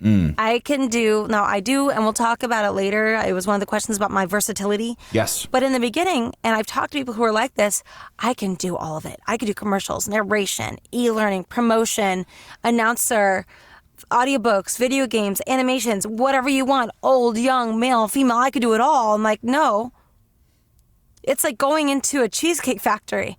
I can do, now I do, and we'll talk about it later. It was one of the questions about my versatility. Yes. But in the beginning, and I've talked to people who are like this, I can do all of it. I could do commercials, narration, e-learning, promotion, announcer, audiobooks, video games, animations, whatever you want, old, young, male, female, I could do it all. I'm like, no. It's like going into a cheesecake factory.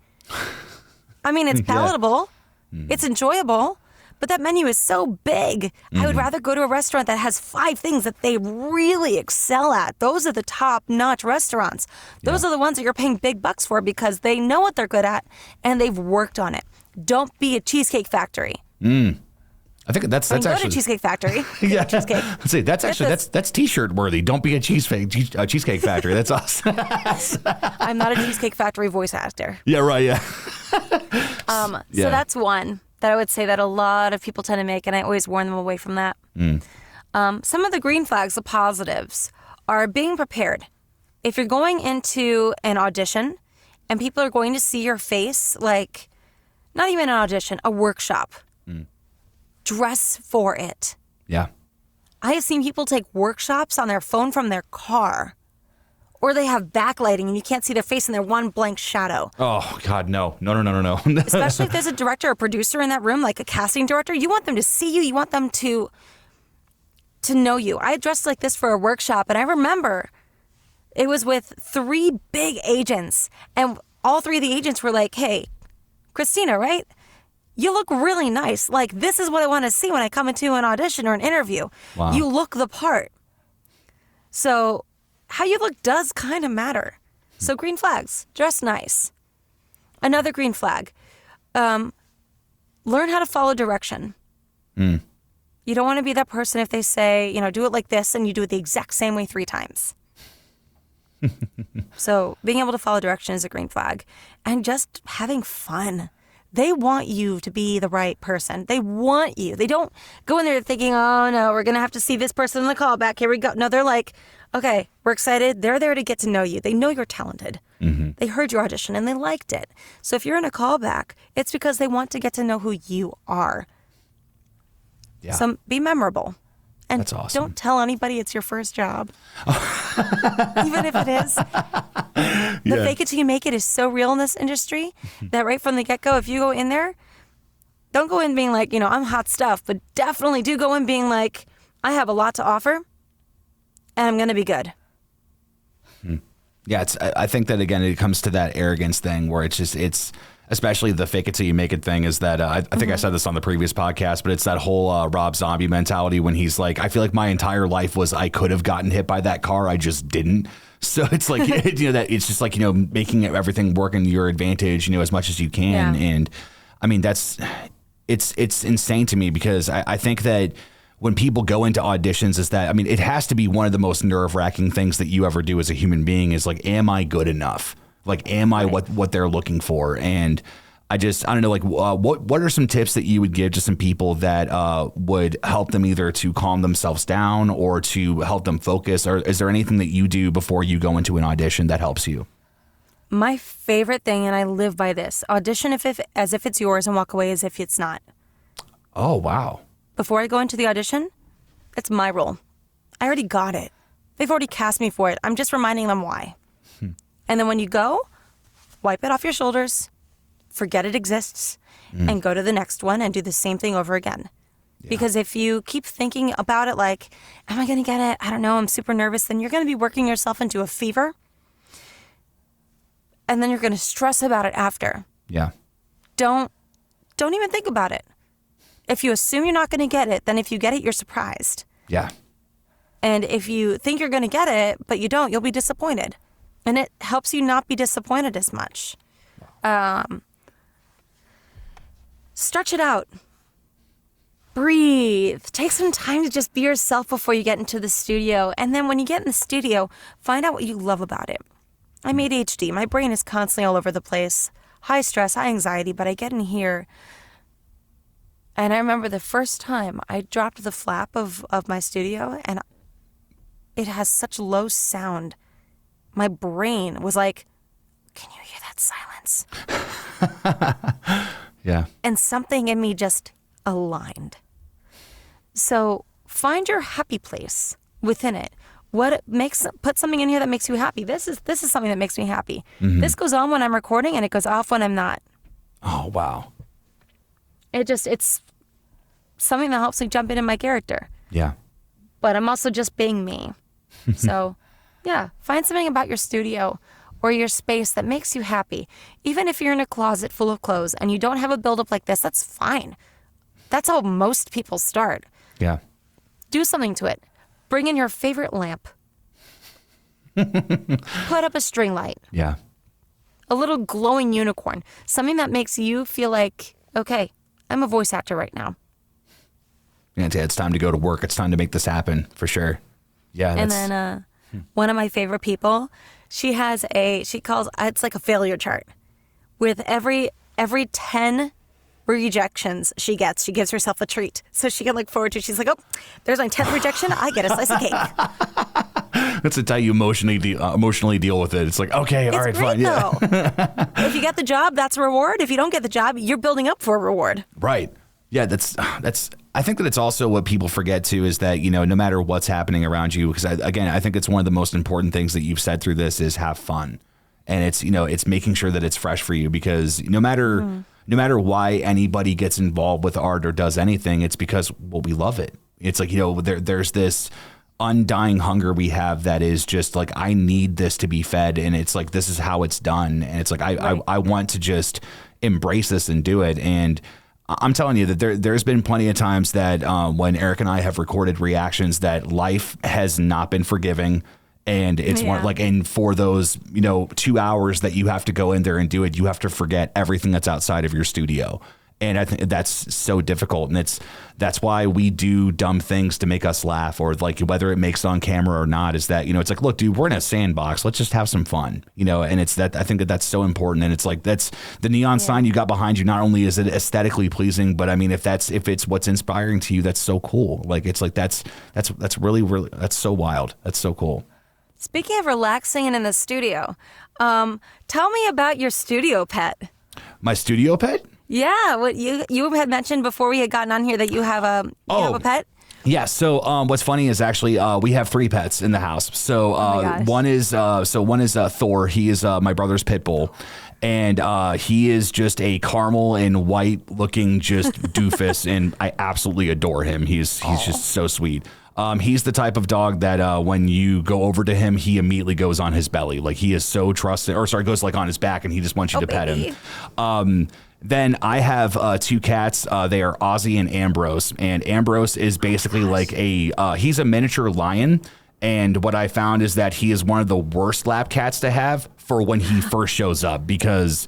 I mean, it's palatable. It's enjoyable. But that menu is so big. I would rather go to a restaurant that has 5 things that they really excel at. Those are the top-notch restaurants. Those are the ones that you're paying big bucks for because they know what they're good at and they've worked on it. Don't be a Cheesecake Factory. I think that's Go to actually Cheesecake Factory. yeah. Cheesecake. Let's see, that's actually that's T-shirt worthy. Don't be a Cheesecake Factory. That's awesome. I'm not a Cheesecake Factory voice actor. Yeah, right. Yeah. So that's one that I would say that a lot of people tend to make, and I always warn them away from that. Some of the green flags, the positives, are being prepared. If you're going into an audition and people are going to see your face, like not even an audition, a workshop, dress for it. Yeah. I have seen people take workshops on their phone from their car, or they have backlighting and you can't see their face and they're one blank shadow. Oh God, no. Especially if there's a director or producer in that room, like a casting director, you want them to see you. You want them to know you. I dressed like this for a workshop, and I remember it was with 3 big agents, and all 3 of the agents were like, "Hey, Kristyna, right? You look really nice. Like, this is what I want to see when I come into an audition or an interview. Wow. You look the part." So how you look does kind of matter. So green flags, dress nice. Another green flag, learn how to follow direction. You don't want to be that person if they say, do it like this, and you do it the exact same way 3 times. So being able to follow direction is a green flag. And just having fun. They want you to be the right person. They want you. They don't go in there thinking, oh no, we're going to have to see this person in the callback. Here we go. No, they're like, okay, we're excited. They're there to get to know you. They know you're talented. They heard your audition and they liked it. So if you're in a callback, it's because they want to get to know who you are. Yeah. So be memorable. And That's awesome. don't tell anybody it's your first job. Even if it is. The fake it till you make it is so real in this industry that right from the get-go, if you go in there, don't go in being like, I'm hot stuff, but definitely do go in being like, I have a lot to offer and I'm going to be good. Yeah, I think that, again, it comes to that arrogance thing where it's especially the fake it till you make it thing is that I think I said this on the previous podcast, but it's that whole Rob Zombie mentality when he's like, I feel like my entire life was I could have gotten hit by that car. I just didn't. So it's like, that it's just like, making everything work in your advantage, as much as you can. Yeah. And I mean, it's insane to me because I think that when people go into auditions is that, it has to be one of the most nerve-wracking things that you ever do as a human being is like, am I good enough? Like, am I what they're looking for? And I don't know, like, what are some tips that you would give to some people that would help them either to calm themselves down or to help them focus? Or is there anything that you do before you go into an audition that helps you? My favorite thing, and I live by this, audition as if it's yours and walk away as if it's not. Oh, wow. Before I go into the audition, it's my role. I already got it. They've already cast me for it. I'm just reminding them why. And then when you go, wipe it off your shoulders, forget it exists, and go to the next one and do the same thing over again. Yeah. Because if you keep thinking about it like, am I going to get it? I don't know. I'm super nervous. Then you're going to be working yourself into a fever. And then you're going to stress about it after. Yeah. Don't even think about it. If you assume you're not going to get it, then if you get it, you're surprised. Yeah. And if you think you're going to get it, but you don't, you'll be disappointed. And it helps you not be disappointed as much. Stretch it out. Breathe. Take some time to just be yourself before you get into the studio. And then when you get in the studio, find out what you love about it. I'm ADHD. My brain is constantly all over the place. High stress, high anxiety, but I get in here. And I remember the first time I dropped the flap of my studio and it has such low sound. My brain was like, can you hear that silence? Yeah. And something in me just aligned. So find your happy place within it. Put something in here that makes you happy. This is something that makes me happy. This goes on when I'm recording and it goes off when I'm not. Oh, wow. It's something that helps me jump into my character. Yeah. But I'm also just being me. So, yeah, find something about your studio or your space that makes you happy. Even if you're in a closet full of clothes and you don't have a buildup like this, that's fine. That's how most people start. Yeah. Do something to it. Bring in your favorite lamp. Put up a string light. Yeah. A little glowing unicorn. Something that makes you feel like, okay, I'm a voice actor right now. Yeah, it's time to go to work. It's time to make this happen, for sure. Yeah. And then one of my favorite people, she calls, it's like a failure chart. With every 10 rejections she gets, she gives herself a treat. So she can look forward to, she's like, oh, there's my 10th rejection. I get a slice of cake. That's how you emotionally deal with it. It's like, okay, all right, fine. Yeah. If you get the job, that's a reward. If you don't get the job, you're building up for a reward. Right. Yeah, that's. I think that it's also what people forget too is that, no matter what's happening around you, because I think it's one of the most important things that you've said through this is have fun, and it's making sure that it's fresh for you, because no matter why anybody gets involved with art or does anything, it's because we love it. It's like there's this undying hunger we have that is just like, I need this to be fed, and it's like, this is how it's done, and it's like I want to just embrace this and do it. And I'm telling you that there's been plenty of times that when Eric and I have recorded reactions that life has not been forgiving, and it's and for those 2 hours that you have to go in there and do it, you have to forget everything that's outside of your studio. And I think that's so difficult, and that's why we do dumb things to make us laugh, or like whether it makes it on camera or not. Is that it's like, look, dude, we're in a sandbox. Let's just have some fun, And it's that I think that's so important, and it's like that's the neon sign you got behind you. Not only is it aesthetically pleasing, but I mean, if it's what's inspiring to you, that's so cool. Like it's like that's really that's so wild. That's so cool. Speaking of relaxing and in the studio, tell me about your studio pet. My studio pet? Yeah, what you had mentioned before we had gotten on here that you have a pet. Yeah. So what's funny is actually we have 3 pets in the house. So one is Thor. He is my brother's pit bull. And he is just a caramel and white looking just doofus, and I absolutely adore him. He's just so sweet. He's the type of dog that when you go over to him, he immediately goes on his belly. Like he is so trusting, goes like on his back, and he just wants you to pet him. Then I have 2 cats. They are Ozzy and Ambrose. And Ambrose is basically like he's a miniature lion. And what I found is that he is one of the worst lap cats to have for when he first shows up, because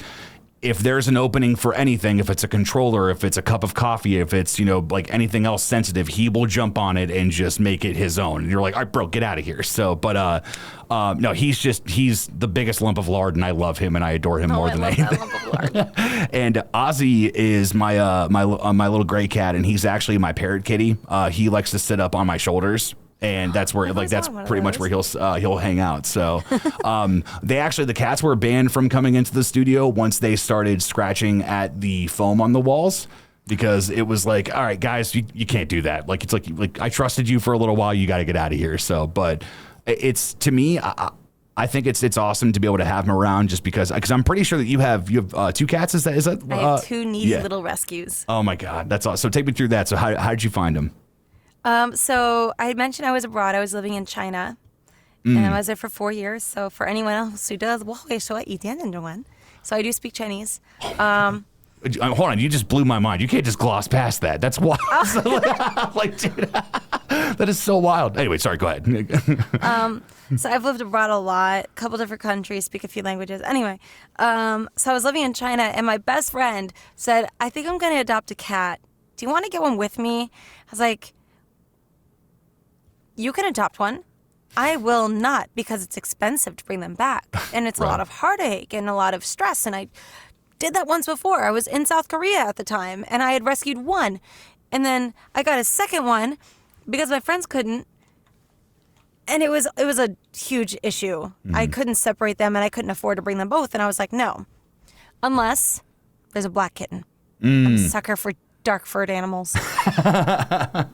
if there's an opening for anything, if it's a controller, if it's a cup of coffee, if it's, like anything else sensitive, he will jump on it and just make it his own. And you're like, all right, bro, get out of here. So, but no, he's the biggest lump of lard, and I love him and I adore him more than anything. That lump of lard. And Ozzy is my little gray cat, and he's actually my parrot kitty. He likes to sit up on my shoulders. And that's where, that's pretty much where he'll hang out. So, the cats were banned from coming into the studio once they started scratching at the foam on the walls, because it was like, all right, guys, you can't do that. Like, it's like I trusted you for a little while. You got to get out of here. So, but it's, to me, I think it's awesome to be able to have them around, just because I'm pretty sure that you have 2 cats. Is that? I have 2 needy little rescues. Oh my God, that's awesome. So take me through that. So how did you find them? So I had mentioned I was abroad. I was living in China, and I was there for 4 years. So for anyone else who does, so I do speak Chinese. Hold on, you just blew my mind. You can't just gloss past that. That's wild. Like, dude, that is so wild. Anyway, sorry, go ahead. So I've lived abroad a lot, a couple different countries, speak a few languages. Anyway, so I was living in China, and my best friend said, I think I'm going to adopt a cat. Do you want to get one with me? I was like, you can adopt one. I will not, because it's expensive to bring them back. And it's a lot of heartache and a lot of stress. And I did that once before. I was in South Korea at the time, and I had rescued one. And then I got a second one because my friends couldn't. And it was a huge issue. Mm-hmm. I couldn't separate them, and I couldn't afford to bring them both. And I was like, no, unless there's a black kitten. I'm a sucker for dark-furred animals.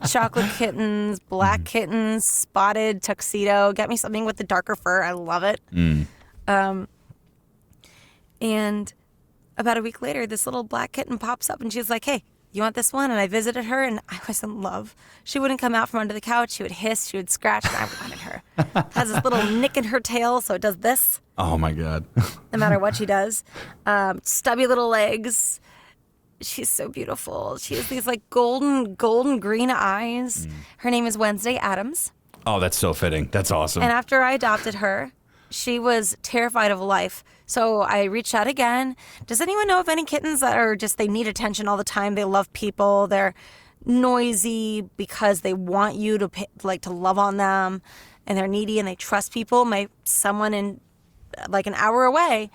Chocolate kittens, black kittens, spotted, tuxedo. Get me something with the darker fur. I love it. And about a week later, this little black kitten pops up, and she's like, hey, you want this one? And I visited her, and I was in love. She wouldn't come out from under the couch. She would hiss. She would scratch, and I wanted her. Has this little nick in her tail, so it does this. Oh, my God. No matter what she does. Stubby little legs. she's so beautiful. She has these like golden green eyes. Her name is Wednesday Addams. Oh, that's so fitting. That's awesome. And after I adopted her, she was terrified of life. So I reached out again. Does anyone know of any kittens that are just, they need attention all the time? They love people. They're noisy because they want you to to love on them, and they're needy and they trust people. Someone in like an hour away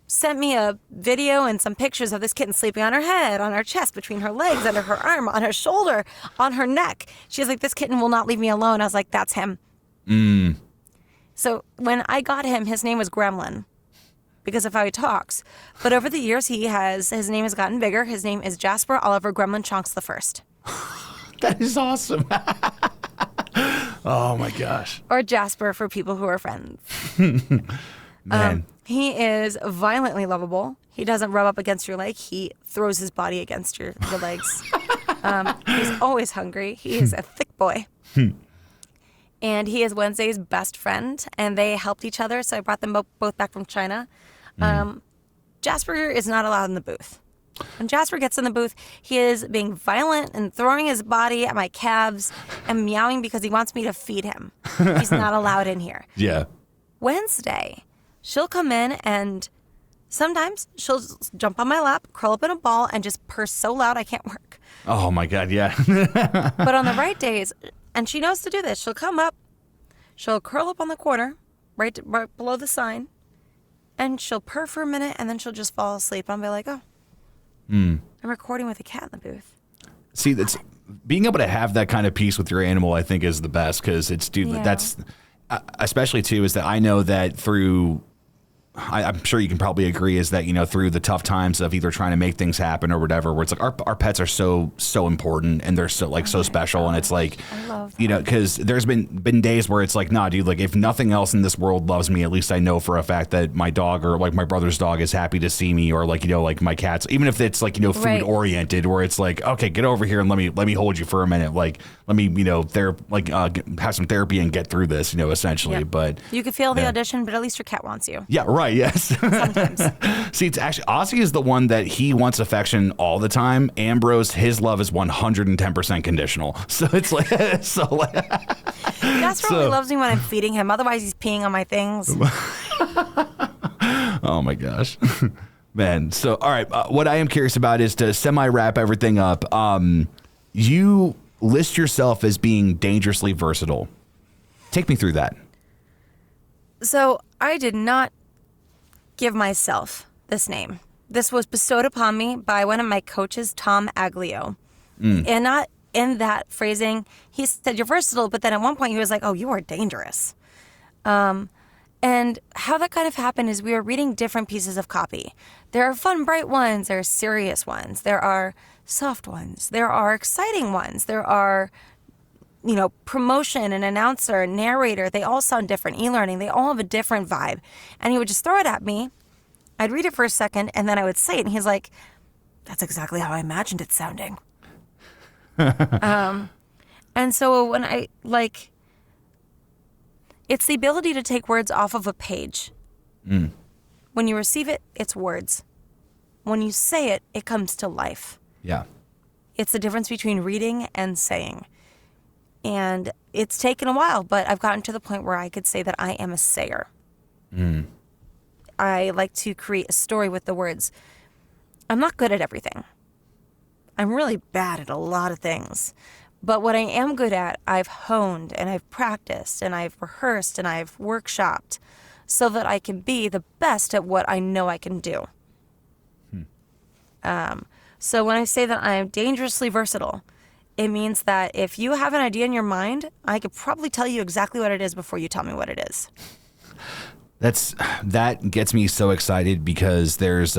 sent me a video and some pictures of this kitten sleeping on her head, on her chest, between her legs, under her arm, on her shoulder, on her neck. She was like, this kitten will not leave me alone. I was like, that's him. So when I got him, his name was Gremlin because of how he talks. But over the years, his name has gotten bigger. His name is Jasper Oliver Gremlin Chonks the First. That is awesome. Oh my gosh. Or Jasper for people who are friends. Man. He is violently lovable. He doesn't rub up against your leg. He throws his body against your legs. He's always hungry. He is a thick boy. And he is Wednesday's best friend, and they helped each other, so I brought them both back from China. Jasper is not allowed in the booth. When Jasper gets in the booth, he is being violent and throwing his body at my calves and meowing because he wants me to feed him. He's not allowed in here. Yeah. Wednesday, she'll come in and sometimes she'll jump on my lap, curl up in a ball, and just purr so loud I can't work. Oh my God, yeah. But on the right days, and she knows to do this, she'll come up, she'll curl up on the corner, right below the sign, and she'll purr for a minute, and then she'll just fall asleep. I'll be like, oh, I'm recording with a cat in the booth. See, that's being able to have that kind of peace with your animal, I think, is the best, because that's especially too, is that I know that through, I'm sure you can probably agree, is that, through the tough times of either trying to make things happen or whatever, where it's like our pets are so important and they're so special. And it's like, because there's been days where it's like, nah, dude, like if nothing else in this world loves me, at least I know for a fact that my dog or like my brother's dog is happy to see me, or like, like my cats, even if it's like, food oriented, where it's like, okay, get over here and let me hold you for a minute. Like, let me, have some therapy and get through this, essentially. Yep. But you could fail the audition, but at least your cat wants you. Yeah, right. Yes. Sometimes. See, it's actually Ozzy is the one that he wants affection all the time. Ambrose, his love is 110% conditional. So it's like, Jasper only loves me when I'm feeding him. Otherwise, he's peeing on my things. Oh my gosh, man. So, all right. What I am curious about is to semi-wrap everything up. You list yourself as being dangerously versatile. Take me through that. So I did not give myself this name. This was bestowed upon me by one of my coaches, Tom Aglio. And not in that phrasing. He said, you're versatile, but then at one point he was like, oh, you are dangerous. And how that kind of happened is we were reading different pieces of copy. There are fun, bright ones. There are serious ones. There are soft ones. There are exciting ones. There are, promotion, an announcer, a narrator. They all sound different. E-learning, they all have a different vibe. And he would just throw it at me. I'd read it for a second, and then I would say it. And he's like, that's exactly how I imagined it sounding. And so when it's the ability to take words off of a page. When you receive it, it's words. When you say it, it comes to life. Yeah. It's the difference between reading and saying. And it's taken a while, but I've gotten to the point where I could say that I am a sayer. I like to create a story with the words. I'm not good at everything. I'm really bad at a lot of things. But what I am good at, I've honed and I've practiced and I've rehearsed and I've workshopped so that I can be the best at what I know I can do. So when I say that I am dangerously versatile, it means that if you have an idea in your mind, I could probably tell you exactly what it is before you tell me what it is. That gets me so excited, because there's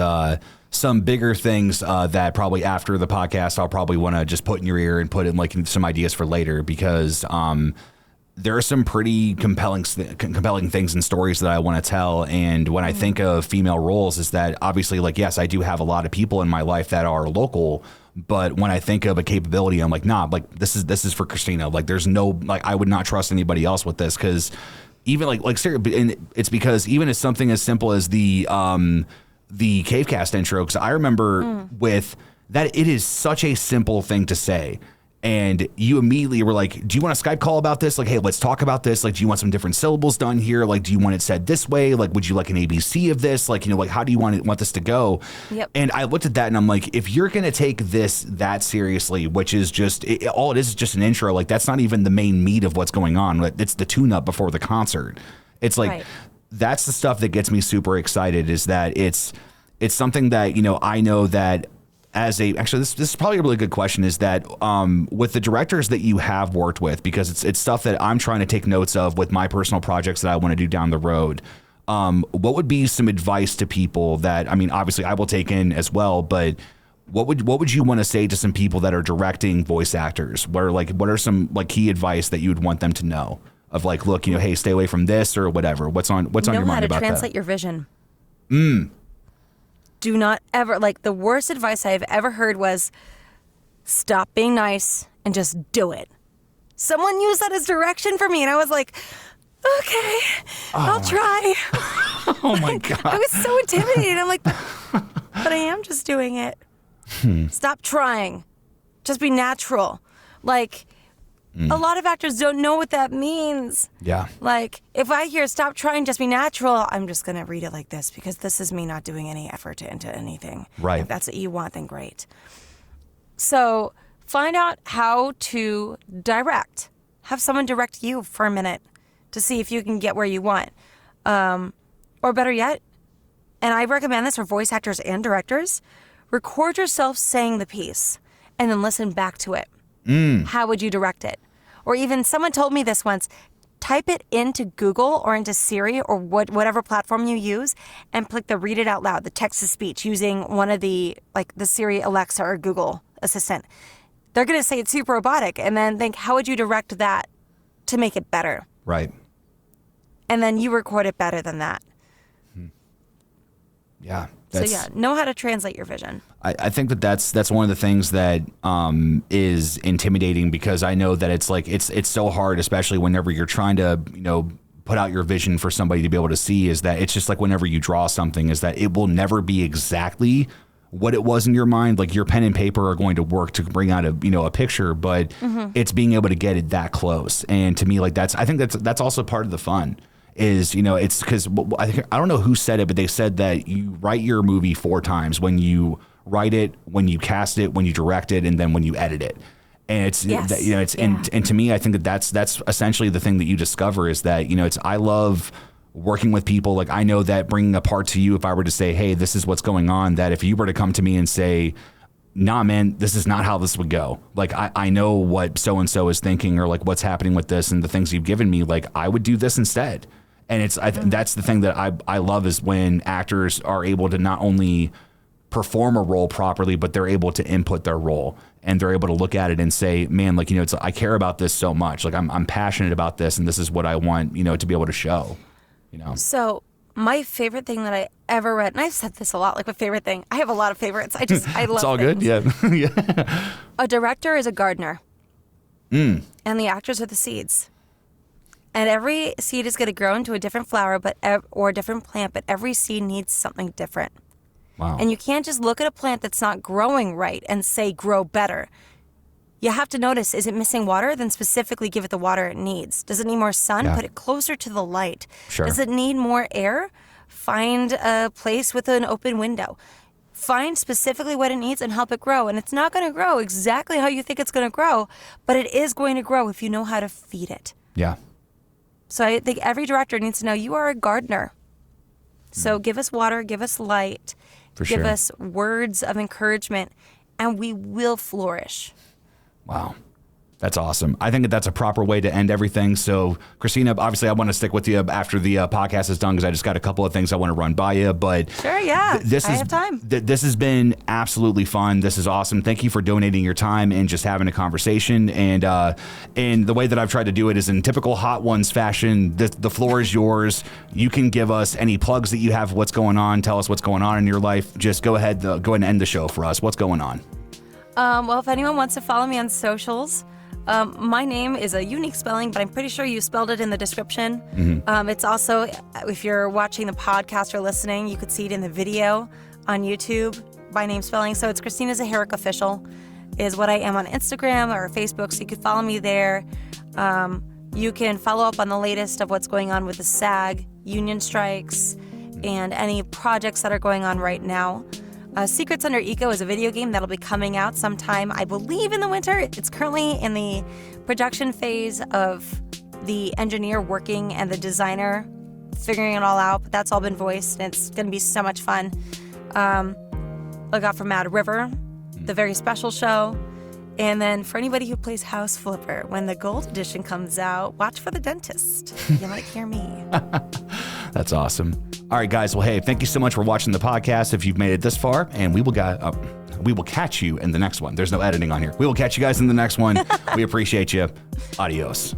some bigger things that probably after the podcast I'll probably want to just put in your ear and put in some ideas for later, because there are some pretty compelling things and stories that I want to tell. And when I think of female roles, is that obviously, like, yes, I do have a lot of people in my life that are local. But when I think of a capability, I'm like, nah, like this is for Kristyna. Like, there's no, like, I would not trust anybody else with this, because even like and it's because even as something as simple as the Cavecast intro, because I remember with that it is such a simple thing to say. And you immediately were like, do you want a Skype call about this? Like, hey, let's talk about this. Like, do you want some different syllables done here? Like, do you want it said this way? Like, would you like an ABC of this? Like, like, how do you want this to go? Yep. And I looked at that and I'm like, if you're going to take this that seriously, which is just, all it is just an intro, like, that's not even the main meat of what's going on. It's the tune-up before the concert. It's like, that's the stuff that gets me super excited, is that it's something that, I know that actually, this is probably a really good question, is that with the directors that you have worked with, because it's stuff that I'm trying to take notes of with my personal projects that I want to do down the road. What would be some advice to people that, obviously I will take in as well, but what would you want to say to some people that are directing voice actors? What are some key advice that you would want them to know of, like, look, hey, stay away from this or whatever. What's on your mind about that? Know how to translate your vision. Do not ever, the worst advice I've ever heard was, stop being nice and just do it. Someone used that as direction for me, and I was like, okay, I'll try. Oh my God. I was so intimidated. I'm like, but I am just doing it. Stop trying. Just be natural. A lot of actors don't know what that means. Yeah. If I hear stop trying, just be natural, I'm just going to read it like this, because this is me not doing any effort into anything. Right. If that's what you want, then great. So find out how to direct. Have someone direct you for a minute to see if you can get where you want. Or better yet, and I recommend this for voice actors and directors, record yourself saying the piece and then listen back to it. How would you direct it? Or even, someone told me this once, type it into Google or into Siri or whatever platform you use, and click the read it out loud, the text to speech, using one of the Siri, Alexa, or Google Assistant. They're going to say it's super robotic, and then think, how would you direct that to make it better? Right. And then you record it better than that. Yeah. Know how to translate your vision. I think that's one of the things that is intimidating, because I know that it's so hard, especially whenever you're trying to put out your vision for somebody to be able to see, is that it's just like whenever you draw something, is that it will never be exactly what it was in your mind. Like, your pen and paper are going to work to bring out a picture, but it's being able to get it that close. And to me, I think that's also part of the fun. Is, it's because I don't know who said it, but they said that you write your movie 4 times: when you write it, when you cast it, when you direct it, and then when you edit it. And and to me, I think that's essentially the thing that you discover, is that, I love working with people. I know that bringing a part to you, if I were to say, hey, this is what's going on, that if you were to come to me and say, nah, man, this is not how this would go. I know what so-and-so is thinking, or what's happening with this and the things you've given me, I would do this instead. And that's the thing that I love, is when actors are able to not only perform a role properly, but they're able to input their role, and they're able to look at it and say, man, I care about this so much. I'm passionate about this, and this is what I want, to be able to show, So my favorite thing that I ever read, and I've said this a lot, my favorite thing, I have a lot of favorites. I love it's all things. good. Yeah. A director is a gardener, and the actors are the seeds. And every seed is going to grow into a different flower, or a different plant, but every seed needs something different. Wow. And you can't just look at a plant that's not growing right and say, grow better. You have to notice, is it missing water? Then specifically give it the water it needs. Does it need more sun? Put it closer to the light. Sure. Does it need more air? Find a place with an open window. Find specifically what it needs and help it grow. And it's not going to grow exactly how you think it's going to grow, but it is going to grow if you know how to feed it. Yeah. So I think every director needs to know, you are a gardener. So give us water, give us light, give us words of encouragement, and we will flourish. Wow. That's awesome. I think that's a proper way to end everything. So, Kristyna, obviously, I want to stick with you after the podcast is done, because I just got a couple of things I want to run by you. But sure, yeah, I have time. This has been absolutely fun. This is awesome. Thank you for donating your time and just having a conversation. And the way that I've tried to do it is in typical Hot Ones fashion. The floor is yours. You can give us any plugs that you have. What's going on? Tell us what's going on in your life. Just go ahead and end the show for us. What's going on? Well, if anyone wants to follow me on socials. My name is a unique spelling, but I'm pretty sure you spelled it in the description. It's also, if you're watching the podcast or listening, you could see it in the video on YouTube. by name spelling. So it's Kristyna Zaharek Official is what I am on Instagram or Facebook. So you can follow me there. You can follow up on the latest of what's going on with the SAG, union strikes, and any projects that are going on right now. Secrets Under Eco is a video game that'll be coming out sometime, I believe, in the winter. It's currently in the production phase of the engineer working and the designer figuring it all out, but that's all been voiced, and it's going to be so much fun. Look out for Mad River, the very special show. And then for anybody who plays House Flipper, when the Gold Edition comes out, watch for The Dentist. You might hear me. That's awesome. All right, guys. Well, hey, thank you so much for watching the podcast if you've made it this far, and we will catch you in the next one. There's no editing on here. We will catch you guys in the next one. We appreciate you. Adios.